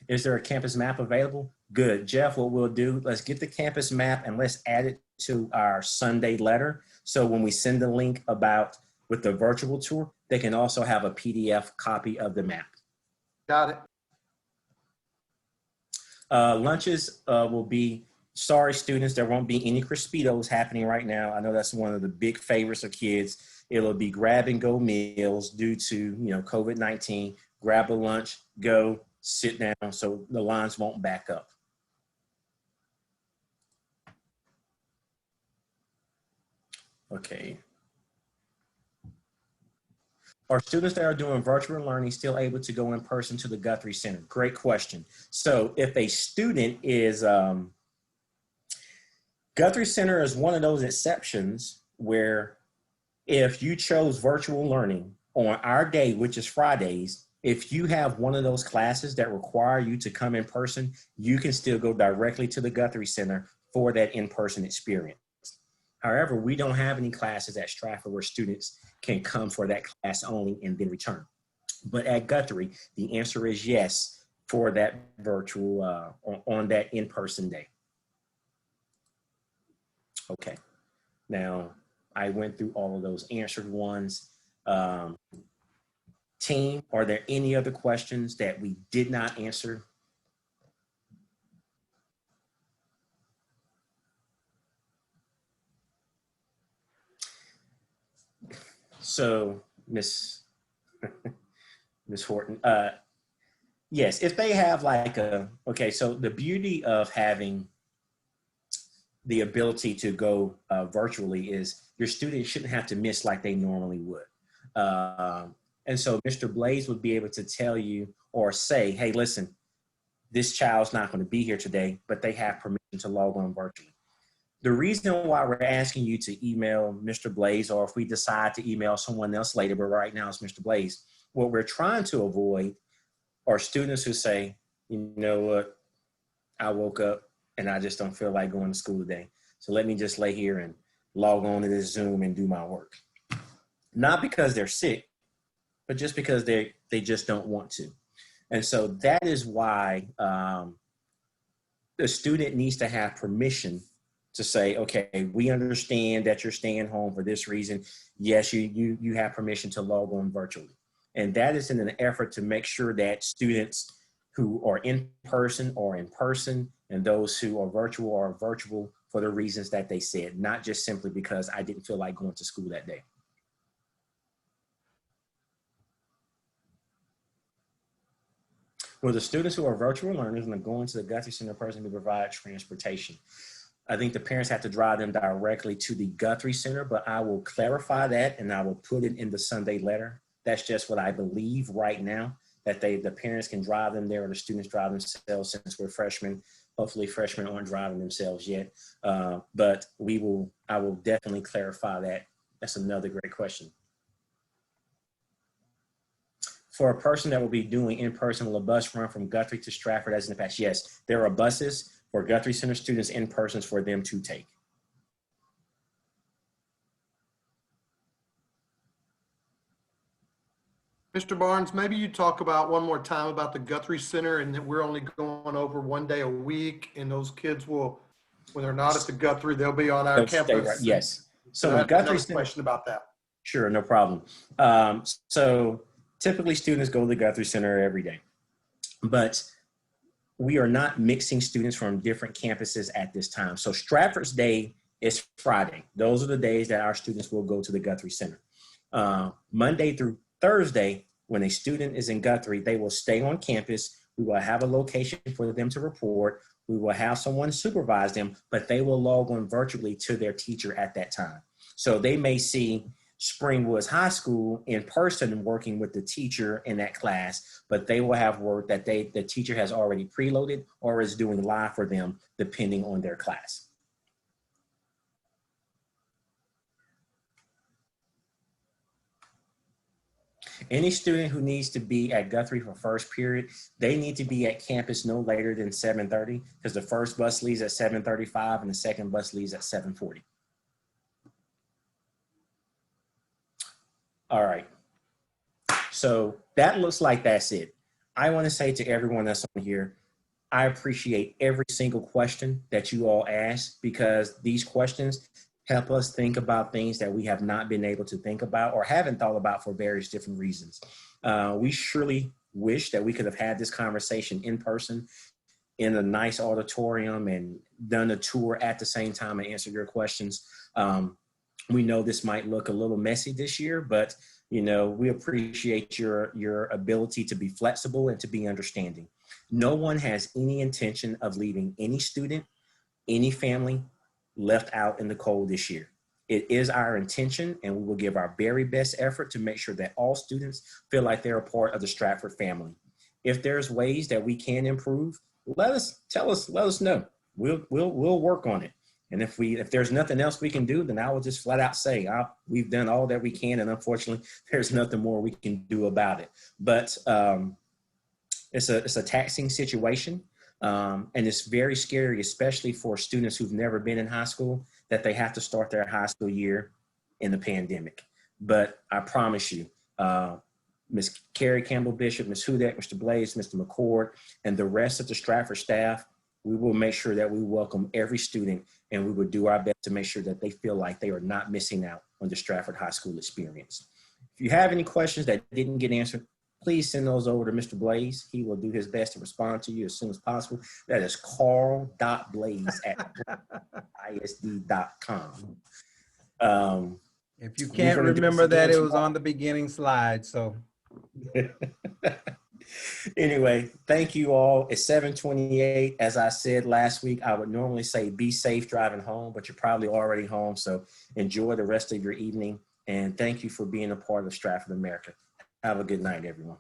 Is there a campus map available? Good. Jeff, what we'll do, let's get the campus map and let's add it to our Sunday letter. So when we send the link about with the virtual tour, they can also have a PDF copy of the map. Got it. Lunches will be, sorry students, there won't be any Crispitos happening right now. I know that's one of the big favorites of kids. It'll be grab and go meals due to, COVID-19. Grab a lunch, go, sit down so the lines won't back up. Okay. Are students that are doing virtual learning still able to go in person to the Guthrie Center? Great question. So if a student is, Guthrie Center is one of those exceptions where if you chose virtual learning on our day, which is Fridays, if you have one of those classes that require you to come in person, you can still go directly to the Guthrie Center for that in-person experience. However, we don't have any classes at Stratford where students can come for that class only and then return. But at Guthrie, the answer is yes for that virtual, on that in-person day. Okay, now I went through all of those answered ones. Team, are there any other questions that we did not answer? So, Miss Horton, yes, if they have like okay, so the beauty of having the ability to go virtually is your students shouldn't have to miss like they normally would. And so Mr. Blaze would be able to tell you or say, hey, listen, this child's not going to be here today, but they have permission to log on virtually. The reason why we're asking you to email Mr. Blaze, or if we decide to email someone else later, but right now it's Mr. Blaze, what we're trying to avoid are students who say, you know what, I woke up and I just don't feel like going to school today. So let me just lay here and log on to this Zoom and do my work. Not because they're sick, but just because they just don't want to. And so that is why the student needs to have permission to say, okay, we understand that you're staying home for this reason. Yes, you have permission to log on virtually. And that is in an effort to make sure that students who are in person are in person, and those who are virtual for the reasons that they said, not just simply because I didn't feel like going to school that day. For the students who are virtual learners and are going to the Guthrie Center in person, we provide transportation. I think the parents have to drive them directly to the Guthrie Center, but I will clarify that and I will put it in the Sunday letter. That's just what I believe right now, that the parents can drive them there or the students drive themselves since we're freshmen. Hopefully freshmen aren't driving themselves yet, but I will definitely clarify that. That's another great question. For a person that will be doing in-person, will a bus run from Guthrie to Stratford as in the past? Yes, there are buses for Guthrie Center students in persons for them to take. Mr. Barnes, maybe you talk about one more time about the Guthrie Center and that we're only going over 1 day a week, and those kids will, when they're not at the Guthrie, they'll be on our They'll stay campus. right- Yes. So I in have Guthrie another Center, question about that. sure, no problem. So typically students go to the Guthrie Center every day, but we are not mixing students from different campuses at this time. So Stratford's day is Friday. Those are the days that our students will go to the Guthrie Center. Monday through Thursday, when a student is in Guthrie, they will stay on campus. We will have a location for them to report. We will have someone supervise them, but they will log on virtually to their teacher at that time. So they may see Springwoods High School in person working with the teacher in that class, but they will have work that the teacher has already preloaded or is doing live for them depending on their class. Any student who needs to be at Guthrie for first period, they need to be at campus no later than 7:30 because the first bus leaves at 7:35 and the second bus leaves at 7:40. All right. So that looks like that's it. I want to say to everyone that's on here, I appreciate every single question that you all ask because these questions help us think about things that we have not been able to think about or haven't thought about for various different reasons. We surely wish that we could have had this conversation in person in a nice auditorium and done a tour at the same time and answer your questions. We know this might look a little messy this year, but you know, we appreciate your ability to be flexible and to be understanding. No one has any intention of leaving any student, any family left out in the cold this year. It is our intention, and we will give our very best effort to make sure that all students feel like they're a part of the Stratford family. If there's ways that we can improve, let us know. We'll work on it. And if there's nothing else we can do, then I will just flat out say, we've done all that we can. And unfortunately, there's nothing more we can do about it. But it's a taxing situation. And it's very scary, especially for students who've never been in high school, that they have to start their high school year in the pandemic. But I promise you, Ms. Carrie Campbell Bishop, Ms. Hudak, Mr. Blaze, Mr. McCord, and the rest of the Stratford staff, we will make sure that we welcome every student, and we will do our best to make sure that they feel like they are not missing out on the Stratford High School experience. If you have any questions that didn't get answered, please send those over to Mr. Blaze. He will do his best to respond to you as soon as possible. That is carl.blaze@isd.com. If you can't remember that, it was on the beginning slide, so. Anyway, thank you all. It's 7:28. As I said last week, I would normally say be safe driving home, but you're probably already home. So enjoy the rest of your evening. And thank you for being a part of Stratford America. Have a good night, everyone.